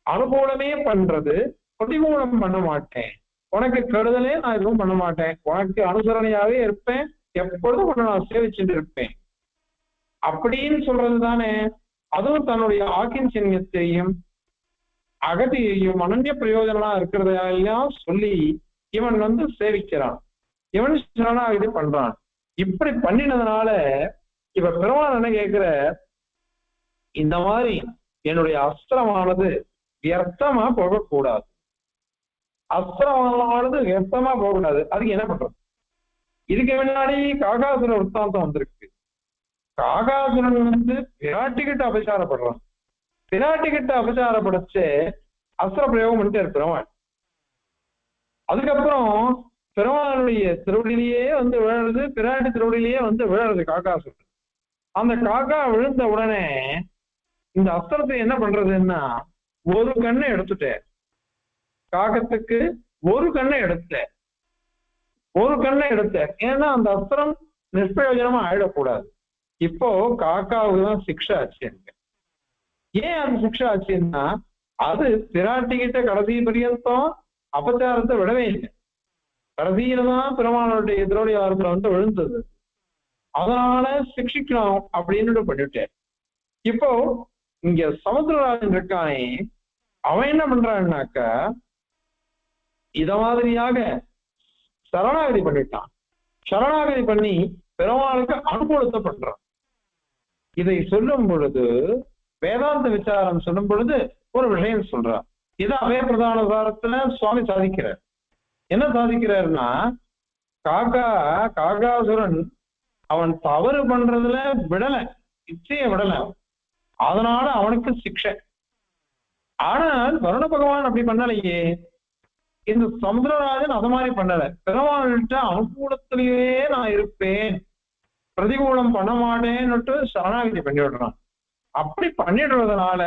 அனுகூலமே பண்றது, பிரதிகூலம் பண்ண மாட்டேன், உனக்கு கெடுதலே நான் எதுவும் பண்ண மாட்டேன், உனக்கு அனுசரணையாவே இருப்பேன், எப்பொழுதும் உன்னை நான் சேவிச்சுட்டு இருப்பேன் அப்படின்னு சொல்றது தானே. அதுவும் தன்னுடைய ஆக்கிஞ்சன்யத்தையும் அகதியையும் அனன்ய பிரயோஜனமா இருக்கிறதையெல்லாம் சொல்லி இவன் சேவிக்கிறான், இவன் சரணாகதி பண்றான். இப்படி பண்ணினதுனால இவ பெருமாள் என்ன கேட்கிற, இந்த மாதிரி என்னுடைய அஸ்திரமானது வியர்த்தமா போகக்கூடாது, அஸ்திரமானது வியர்த்தமா போகக்கூடாது. அதுக்கு என்ன பண்றது? இதுக்கு முன்னாடி காகாசுர வృత్తాந்தம் வந்திருக்கு. காகாசுரன் பிராட்டிக்கிட்ட அபச்சாரப்படுறான். பிராட்டிக்கிட்ட அபச்சாரப்படைச்சு அஸ்திர பிரயோகம் பண்ணிட்டு இருக்கிறவன். அதுக்கப்புறம் பெருமாளுடைய திருவடியிலேயே விழுறது, பிராட்டி திருவடியிலேயே விழுறது காகாசுரன். அந்த காக்கா விழுந்த உடனே இந்த அஸ்திரத்தை என்ன பண்றதுன்னா ஒரு கண்ணை எடுத்துட்டேன். காகத்துக்கு ஒரு கண்ணை எடுத்தேன். ஏன்னா அந்த அஸ்திரம் நிஷ்பிரயோஜனமா ஆயிடக்கூடாது. இப்போ காக்காவுக்கு தான் சிக்ஷை ஆச்சு. ஏன் அது சிக்ஷை ஆச்சுன்னா அது பிராட்டிக்கிட்ட கடைசி பரியந்தம் அபச்சாரத்தை விடவே இல்லை. கடைசியில தான் பெருமாளுடைய திருவடி வாரத்துல விழுந்தது. அதனால சிக்ஷிக்கணும் அப்படின்னு பண்ணிவிட்டேன். இப்போ இங்க சமுத்திரராஜன் இருக்கானே, அவன் என்ன பண்றான்னாக்கா இத மாதிரியாக சரணாகதி பண்ணிட்டான். சரணாகதி பண்ணி பெருமாளுக்கு அனுகூலத்தை பண்றான். இதை சொல்லும் பொழுது வேதாந்த விசாரம் சொல்லும் பொழுது ஒரு விஷயம் சொல்றான். இதை அபய பிரதான சாரத்துல சுவாமி சாதிக்கிறார். என்ன சாதிக்கிறாருன்னா, காகாசுரன் அவன் தவறு பண்றதுல விடல, இச்சைய விடல, அதனால அவனுக்கு சிக்ஷை. ஆனால் வருண பகவான் அப்படி பண்ணலையே. இந்த சமுத்திரராஜன் அது மாதிரி பண்ணல. பெருமாள்கிட்ட அனுகூலத்திலேயே நான் இருப்பேன், பிரதிகூலம் பண்ண மாட்டேன்னுட்டு சரணாகதி பண்ணி விடுறான். அப்படி பண்ணிடுறதுனால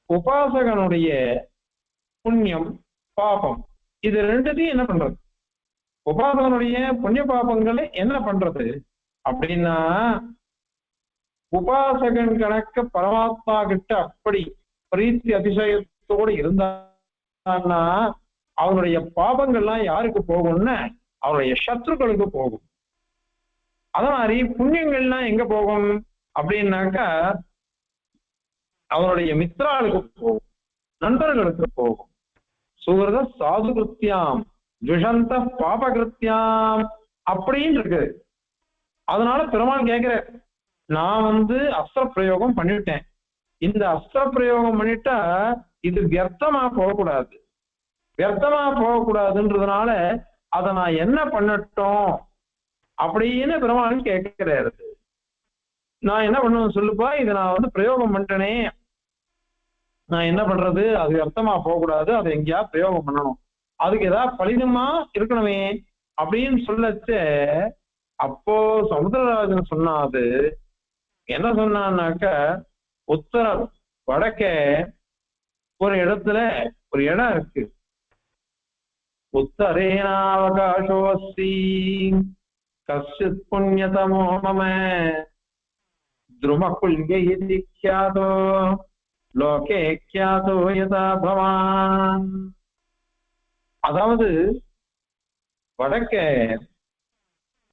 உபாசகனுடைய புண்ணியம் பாபம் இது ரெண்டுத்தையும் என்ன பண்றது? உபாசகனுடைய புண்ணிய பாபங்களை என்ன பண்றது அப்படின்னா, உபாசகன் கணக்க பரமாத்மா கிட்ட அப்படி பிரீத்தி அதிசயத்தோடு இருந்தான்னா அவனுடைய பாபங்கள்லாம் யாருக்கு போகும்னு அவனுடைய சத்ருக்களுக்கு போகும். அத மாதிரி புண்ணியங்கள்லாம் எங்க போகும் அப்படின்னாக்கா அவனுடைய மித்ராளுக்கு போகும், நண்பர்களுக்கு போகும். சுகிருத சாது கிருத்தியாம் துஷந்த பாப கிருத்தியாம் அப்படின்னு இருக்கு. அதனால பெருமாள் கேட்கிற, நான் அஸ்திர பிரயோகம் பண்ணிட்டேன், இந்த அஸ்திர பிரயோகம் பண்ணிட்டா இது வியர்த்தமா போகக்கூடாது. வியர்த்தமா போகக்கூடாதுன்றதுனால அதை நான் என்ன பண்ணட்டும் அப்படின்னு பெருமாள் கேட்கிறாரு. நான் என்ன பண்ணுவேன் சொல்லுப்பா, இதை நான் பிரயோகம் பண்ணிட்டேனே, நான் என்ன பண்றது? அது வியர்த்தமா போகக்கூடாது, அதை எங்கேயா பிரயோகம் பண்ணணும், அதுக்கு ஏதாவது பலிதமா இருக்கணுமே அப்படின்னு சொல்லச்ச, அப்போ சமுத்திரராஜன் சொன்னாது என்ன சொன்னான்னாக்க, உத்தர வடக்க ஒரு இடத்துல ஒரு இடம் இருக்கு. உத்தரேனாவகாசோஸ்தி கஷ்டித் புண்ணியதமோ மம துருமகுல்யோ லோகே கியாதோ யதா பவான். அதாவது வடக்க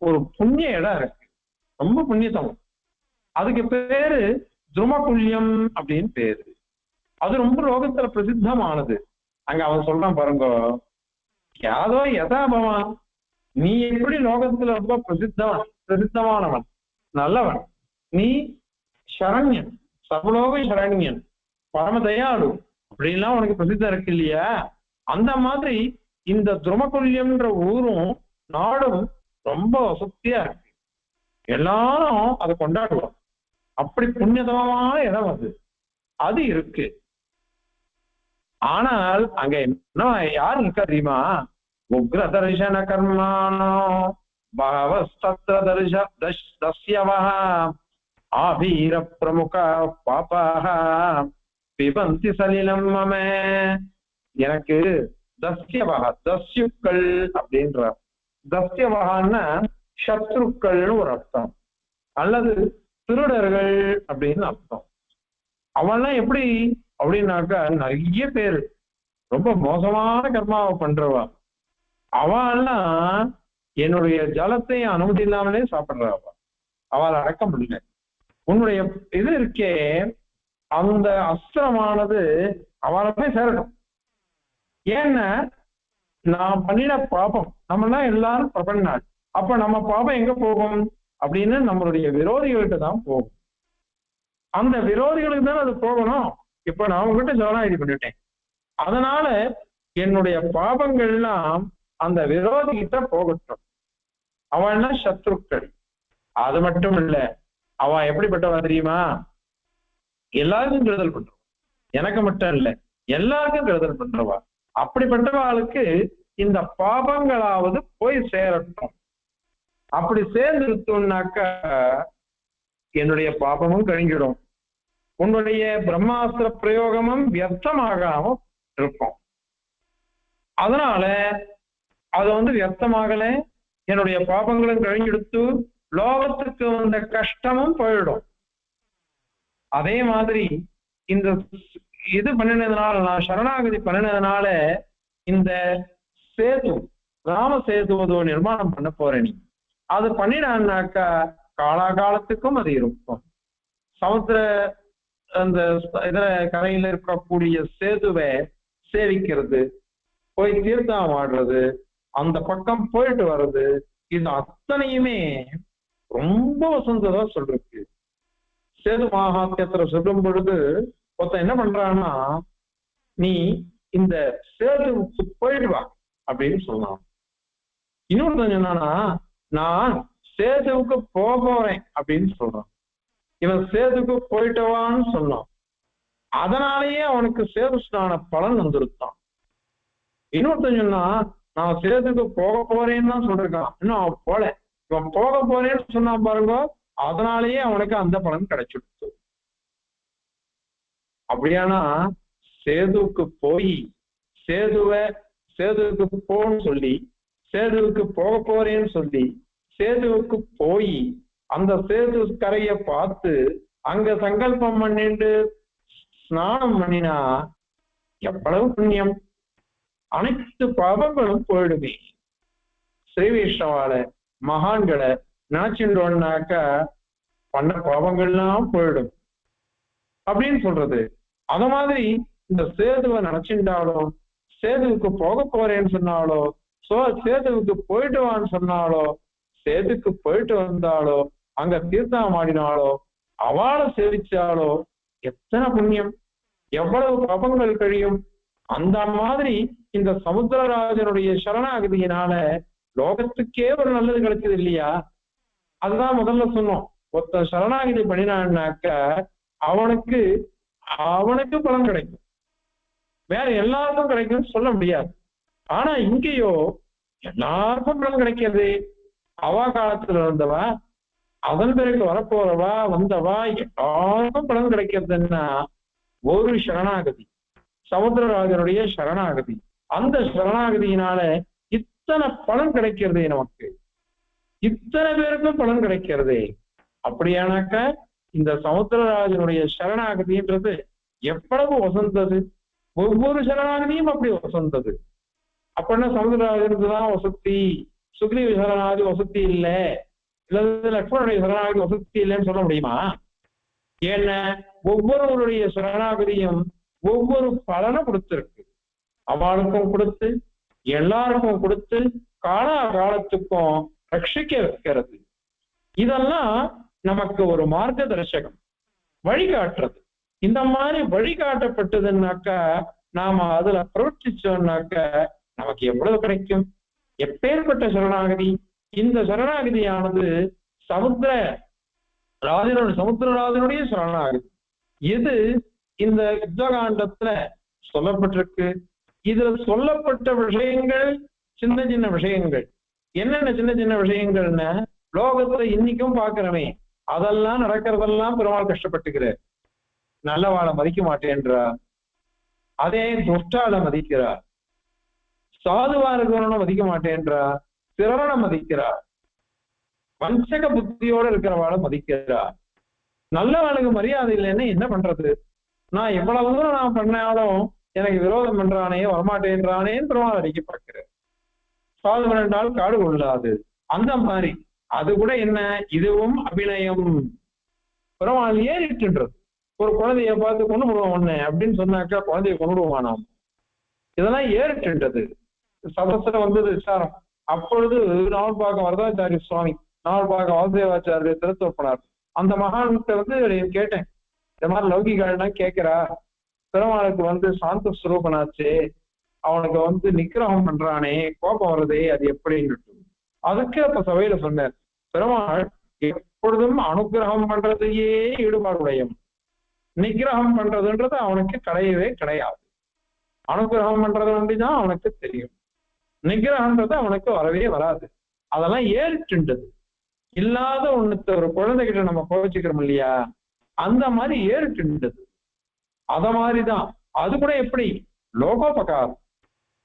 ஒரு புண்ணிய இடம் இருக்கு, ரொம்ப புண்ணியத்தம். அதுக்கு பேரு துருமகுல்யம் அப்படின்னு பேரு. அது ரொம்ப லோகத்துல பிரசித்தமானது. அங்க அவன் சொல்றான் பாருங்க, யாதோ யதா பவான், நீ எப்படி லோகத்துல ரொம்ப பிரசித்தமானவன், நல்லவன், நீ சரண்யன், சர்வலோக சரண்யன், பரம தயாளு அப்படின்லாம் உனக்கு பிரசித்தம் இருக்கு இல்லையா? அந்த மாதிரி இந்த துருமகுல்யம்ன்ற ஊரும் நாடும் ரொம்ப வசதியா இருக்கு, எல்லாரும் அதை கொண்டாடுவோம். அப்படி புண்ணியதமான இடம் அது, அது இருக்கு. ஆனால் அங்க என்ன யாரு இருக்கா தெரியுமா? உக்ர தர்சன கர்மானோ பகவஸ்தத்ர தஸ்யவஹ ஆபீர பிரமுக பாபாஹ பிபந்தி சலிலம் மம. எனக்கு தஸ்யவஹ, தஸ்யுக்கள் அப்படின்ற, தஸ்யவஹன்னா சத்ருக்கள்னு ஒரு அர்த்தம், அல்லது திருடர்கள் அப்படின்னு அர்த்தம். அவன்லாம் எப்படி அப்படின்னாக்கா நிறைய பேரு ரொம்ப மோசமான கர்மாவை பண்றவா. அவெல்லாம் என்னுடைய ஜலத்தை அனுமதி இல்லாமலே சாப்பிடுறவா, அவளை அடக்க முடியல. உன்னுடைய இது இருக்கே, அந்த அஸ்திரமானது அவளை போய் சேரணும். ஏன்னா நான் பண்ணின பாபம், நம்மளாம் எல்லாரும் பிரபன்னாள், அப்ப நம்ம பாபம் எங்க போகும் அப்படின்னு நம்மளுடைய விரோதிகள்கிட்ட தான் போகும். அந்த விரோதிகளுக்கு தான் அது போகணும். இப்ப நான் உங்ககிட்ட சரணாகதி பண்ணிட்டேன், அதனால என்னுடைய பாபங்கள்லாம் அந்த விரோதி கிட்ட போகட்டும். அவன்னா சத்ருக்கள். அது மட்டும் இல்ல, அவன் எப்படிப்பட்டவா தெரியுமா? எல்லாருக்கும் கெடுதல் பண்றவா, எனக்கு மட்டும் இல்ல எல்லாருக்கும் கெடுதல் பண்றவா. அப்படிப்பட்டவாளுக்கு இந்த பாபங்களாவது போய் சேரட்டும். அப்படி சேர்ந்துருத்தோம்னாக்கா என்னுடைய பாபமும் கழிஞ்சிடும், உன்னுடைய பிரம்மாஸ்திர பிரயோகமும் வியர்த்தமாகாம இருக்கும். அதனால அது வியர்த்தமாகல, என்னுடைய பாபங்களும் கழிஞ்செடுத்து லோகத்துக்கு வந்த கஷ்டமும் போயிடும். அதே மாதிரி இந்த இது பண்ணினதுனால, நான் சரணாகதி பண்ணினதுனால இந்த சேது, ராம சேதுவதோ நிர்மாணம் பண்ண போறேன். நீ அது பண்ணினான்னாக்கா காலாகாலத்துக்கும் அது இருக்கும். சமுத்திர அந்த இதுல கரையில இருக்கக்கூடிய சேதுவை சேவிக்கிறது, போய் தீர்த்தம் ஆடுறது, அந்த பக்கம் போயிட்டு வர்றது, இது அத்தனையுமே ரொம்ப வசந்ததா சொல்றது. சேது மகாத்தியத்துல சொல்லும் பொழுது ஒருத்தன் என்ன பண்றான்னா, நீ இந்த சேதுவுக்கு போயிட்டு வா அப்படின்னு சொன்னான். இன்னொருத்தன் என்னன்னா, நான் சேதுவுக்கு போறேன் அப்படின்னு சொல்றான். இவன் சேதுக்கு போயிட்டவான்னு சொன்னான். அதனாலேயே அவனுக்கு சேது ஸ்நான பலன் வந்துருத்தான். இன்னொருத்தன் சொன்னா, நான் சேதுக்கு போக போறேன்னு தான் சொல்லிருக்கான், இன்னும் அவன் போல. இவன் போக போறேன்னு சொன்னான் பாருங்க, அதனாலேயே அவனுக்கு அந்த பலன் கிடைச்சிடுச்சு. அப்படியானா சேதுவுக்கு போய் சேதுவுக்கு போன்னு சொல்லி, சேதுவுக்கு போக போறேன்னு சொல்லி, சேதுவுக்கு போய் அந்த சேது கரைய பார்த்து அங்க சங்கல்பம் பண்ணிட்டு ஸ்நானம் பண்ணினா எவ்வளவு புண்ணியம், அனைத்து பாவங்களும் போயிடுமே. ஸ்ரீ வைஷ்ணவால மகான்களை நினைச்சுட்டோம்னாக்கா பண்ண பாவங்கள்லாம் போயிடும் அப்படின்னு சொல்றது. அத மாதிரி இந்த சேதுவை நினைச்சுட்டாலோ, சேதுவுக்கு போக போறேன்னு சொன்னாலோ, சேதுவுக்கு போயிட்டு வான்னு சொன்னாலோ, சேதுக்கு போயிட்டு வந்தாலோ, அங்க தீர்த்தம் ஆடினாலோ, அவளை சேவிச்சாலோ எத்தனை புண்ணியம், எவ்வளவு பாபங்கள் கழியும். அந்த மாதிரி இந்த சமுத்திரராஜனுடைய சரணாகதியினால லோகத்துக்கே ஒரு நல்லது கிடைச்சது இல்லையா? அதுதான் முதல்ல சொன்னோம். ஒருத்த சரணாகதி பண்ணினான்னாக்க அவனுக்கு பலன் கிடைக்கும், வேற எல்லாருக்கும் கிடைக்கும்னு சொல்ல முடியாது. ஆனா இங்கேயோ எல்லாருக்கும் பலன் கிடைக்கிறது. அவா காலத்துல இருந்தவா, அதன் பிறகு வரப்போறவா, வந்தவா, எல்லாருக்கும் பலன் கிடைக்கிறதுன்னா ஒரு சரணாகதி, சமுத்திரராஜனுடைய சரணாகதி. அந்த சரணாகதியினால இத்தனை பலன் கிடைக்கிறதே, நமக்கு இத்தனை பேருக்கும் பலன் கிடைக்கிறதே. அப்படியானாக்க இந்த சமுத்திரராஜனுடைய சரணாகதின்றது எவ்வளவு வசந்தது, ஒவ்வொரு சரணாகதியும் அப்படி வசந்தது. அப்படின்னா சமுத்திரராஜனுக்கு தான் வசதி, சுக்ரீவ சரணாகதி வசதி இல்லை, இல்ல லக்ஷ்மணனுடைய சரணாகதி வசதி இல்லைன்னு சொல்ல முடியுமா? ஏன்னா ஒவ்வொருவருடைய சரணாகதியும் ஒவ்வொரு பலனை கொடுத்திருக்கு. அவளுக்கும் கொடுத்து எல்லாருக்கும் கொடுத்து காலா காலத்துக்கும் ரட்சிக்க வைக்கிறது. இதெல்லாம் நமக்கு ஒரு மார்க்க தரிசகம், வழிகாட்டுறது. இந்த மாதிரி வழிகாட்டப்பட்டதுன்னாக்கா நாம அதுல பிரவர்த்திச்சோம்னாக்க நமக்கு எவ்வளவு கிடைக்கும்? எப்பேற்பட்ட சரணாகதி! இந்த சரணாகதியானது சமுத்திரராஜனுடைய சரணாகதி. இது இந்த யுத்தகாண்டத்துல சொல்லப்பட்டிருக்கு. இதுல சொல்லப்பட்ட விஷயங்கள் சின்ன சின்ன விஷயங்கள். என்னென்ன சின்ன சின்ன விஷயங்கள்னா, லோகத்துல இன்னைக்கும் பாக்குறமே அதெல்லாம் நடக்கிறதெல்லாம் பெருமாள் கஷ்டப்பட்டுக்கிறார். நல்லவாளை மதிக்க மாட்டேன்றா, அதே துஷ்டால மதிக்கிறா, சாதுவா இருக்கிறவன மதிக்க மாட்டேன்றா, திறவனை மதிக்கிறா, வஞ்சக புத்தியோட இருக்கிறவாளை மதிக்கிறா. நல்லவனுக்கு மரியாதை இல்லைன்னு என்ன பண்றது? நான் எவ்வளவு தூரம் நான் பண்ணாலும் எனக்கு விரோதம் பண்றானே, வரமாட்டேன்றானேன்னு பெருமாள் அடிக்க பார்க்கிறேன். சாது 2 நாள் காடு கொள்ளாது. அந்த மாதிரி அது கூட என்ன, இதுவும் அபிநயம். பெருமாள் ஏறிட்டுன்றது. ஒரு குழந்தைய பார்த்து கொண்டு விடுவோம் ஒண்ணு அப்படின்னு சொன்னாக்கா குழந்தைய கொண்டு விடுவானாம். இதெல்லாம் ஏறிட்டுன்றது. சதஸ்ல வந்தது விசாரம். அப்பொழுது நாவல்பாக்கம் வரதாச்சாரிய சுவாமி, நாவல்பாக்கம் வாசுதேவாச்சாரிய திருத்தொப்பனார், அந்த மகான்கிட்ட கேட்டேன், இந்த மாதிரி லௌகிகாலாம் கேட்கிறா, பெருமாளுக்கு சாந்த ஸ்வரூபனாச்சு, அவனுக்கு நிக்கிரகம் பண்றானே, கோபம் வருதே, அது எப்படின்னு. அதுக்கு அப்ப சபையில சொன்னார், பெருமாள் எப்பொழுதும் அனுகிரகம் பண்றதையே ஈடுபாடுடையம், நிகிரகம் பண்றதுன்றது அவனுக்கு கிடையவே கிடையாது. அனுகிரகம் பண்றது தான் அவனுக்கு தெரியும், நிகிரகன்றது அவனுக்கு வரவே வராது. அதெல்லாம் ஏறிட்டுன்றது. இல்லாத ஒண்ணுத்த ஒரு குழந்தைகிட்ட நம்ம கோவிச்சுக்கிறோம் இல்லையா, அந்த மாதிரி ஏறிட்டுன்றது. அத மாதிரிதான் அது கூட எப்படி லோகோபகாரம்,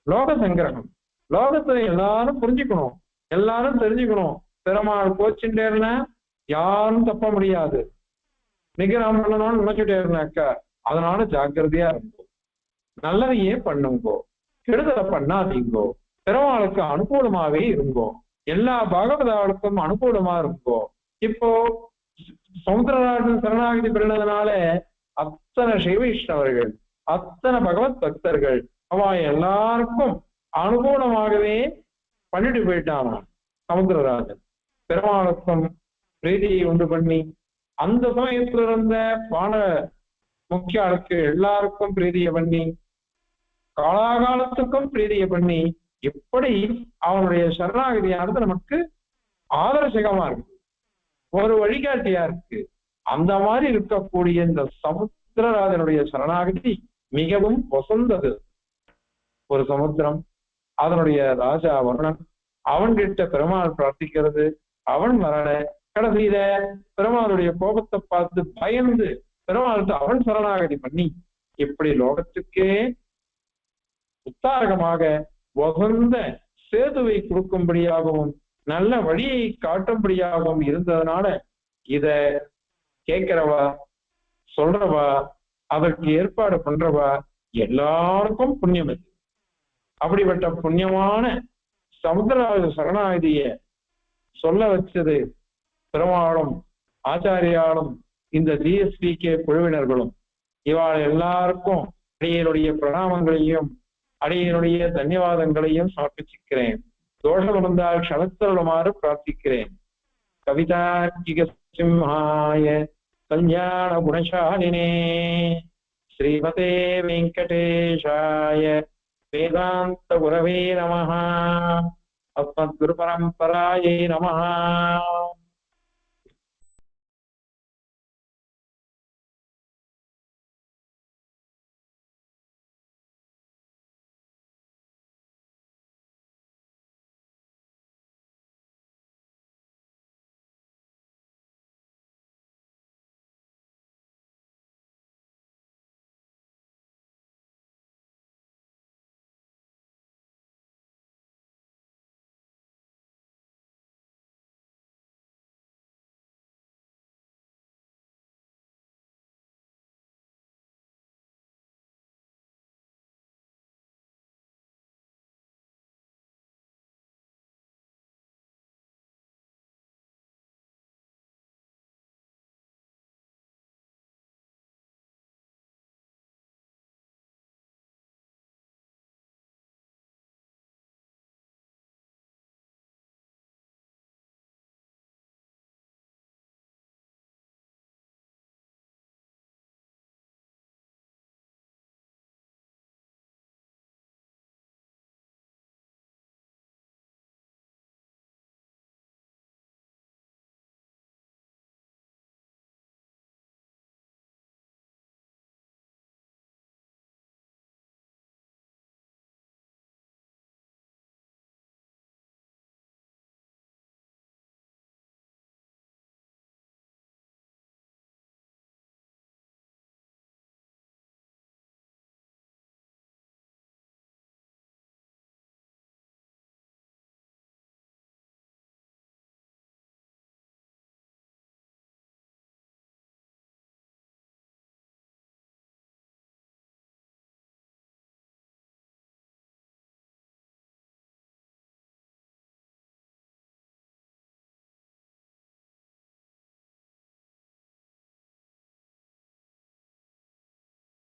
லோக சங்கிரகம். லோகத்துல எல்லாரும் புரிஞ்சுக்கணும், எல்லாரும் தெரிஞ்சுக்கணும். பெருமாள் கோச்சுட்டேன்னா யாரும் தப்ப முடியாது. நிகிரகம் பண்ணணும்னு நினைச்சுட்டேருனாக்கா அதனால ஜாக்கிரதையா இருங்கோ, நல்லதையே பண்ணுங்கோ, கெடுதலை பண்ணாதீங்கோ, பெருமாளுக்கு அனுகூலமாவே இருங்கோ, எல்லா பாகவதாளுக்கும் அனுகூலமா இருங்கோ. இப்போ சமுத்திரராஜன் சரணாகதி பெறுனதுனால அத்தனை சைவைஷ்ணவர்கள், அத்தனை பகவத் பக்தர்கள் அவ எல்லாருக்கும் அனுகூலமாகவே பண்ணிட்டு போயிட்டானா சமுத்திரராஜன். பெருமாளுக்கும் பிரீதியை உண்டு பண்ணி, அந்த சமயத்துல இருந்த பான முக்கியாளுக்கு எல்லாருக்கும் பிரீதியை பண்ணி, காலாகாலத்துக்கும் பிரீதியை பண்ணி, இப்படி அவனுடைய சரணாகதியானது நமக்கு ஆதர்சகமா இருக்கு, ஒரு வழிகாட்டியா இருக்கு. அந்த மாதிரி இருக்கக்கூடிய இந்த சமுத்திரராஜனுடைய சரணாகதி மிகவும் வசந்தது. ஒரு சமுத்திரம், அதனுடைய ராஜா வருணன், அவன்கிட்ட பெருமாள் பிரார்த்திக்கிறது, அவன் வரல. கடைசியில பெருமாளுடைய கோபத்தை பார்த்து பயந்து பெருமாளுக்கு அவன் சரணாகதி பண்ணி, இப்படி லோகத்துக்கே உத்தாரகமாக வசந்த சேதுவை கொடுக்கும்படியாகவும் நல்ல வழியை காட்டும்படியாகவும் இருந்ததுனால இத கேட்கிறவா, சொல்றவா, அதற்கு ஏற்பாடு பண்றவா எல்லாருக்கும் புண்ணியம். அப்படிப்பட்ட புண்ணியமான சமுத்திரராஜ சரணாகதிய சொல்ல வச்சது பெருமாளும் ஆச்சாரியாலும் இந்த ஜிஎஸ்பிகே குழுவினர்களும். இவாள் எல்லாருக்கும் அடியனுடைய பிரணாமங்களையும் அடியனுடைய தன்யவாதங்களையும் சமர்ப்பிச்சுக்கிறேன். தோஷம் இருந்தால் க்ஷணத்தருளுமாறு பிரார்த்திக்கிறேன். கவிதார்க்கிக சிம்ஹாய கல்யாண குணசாலினே ஸ்ரீமதே வெங்கடேஷாய வேதாந்த குரவே நமஹ. அஸ்மத்குரு பரம்பராயை நமஹ.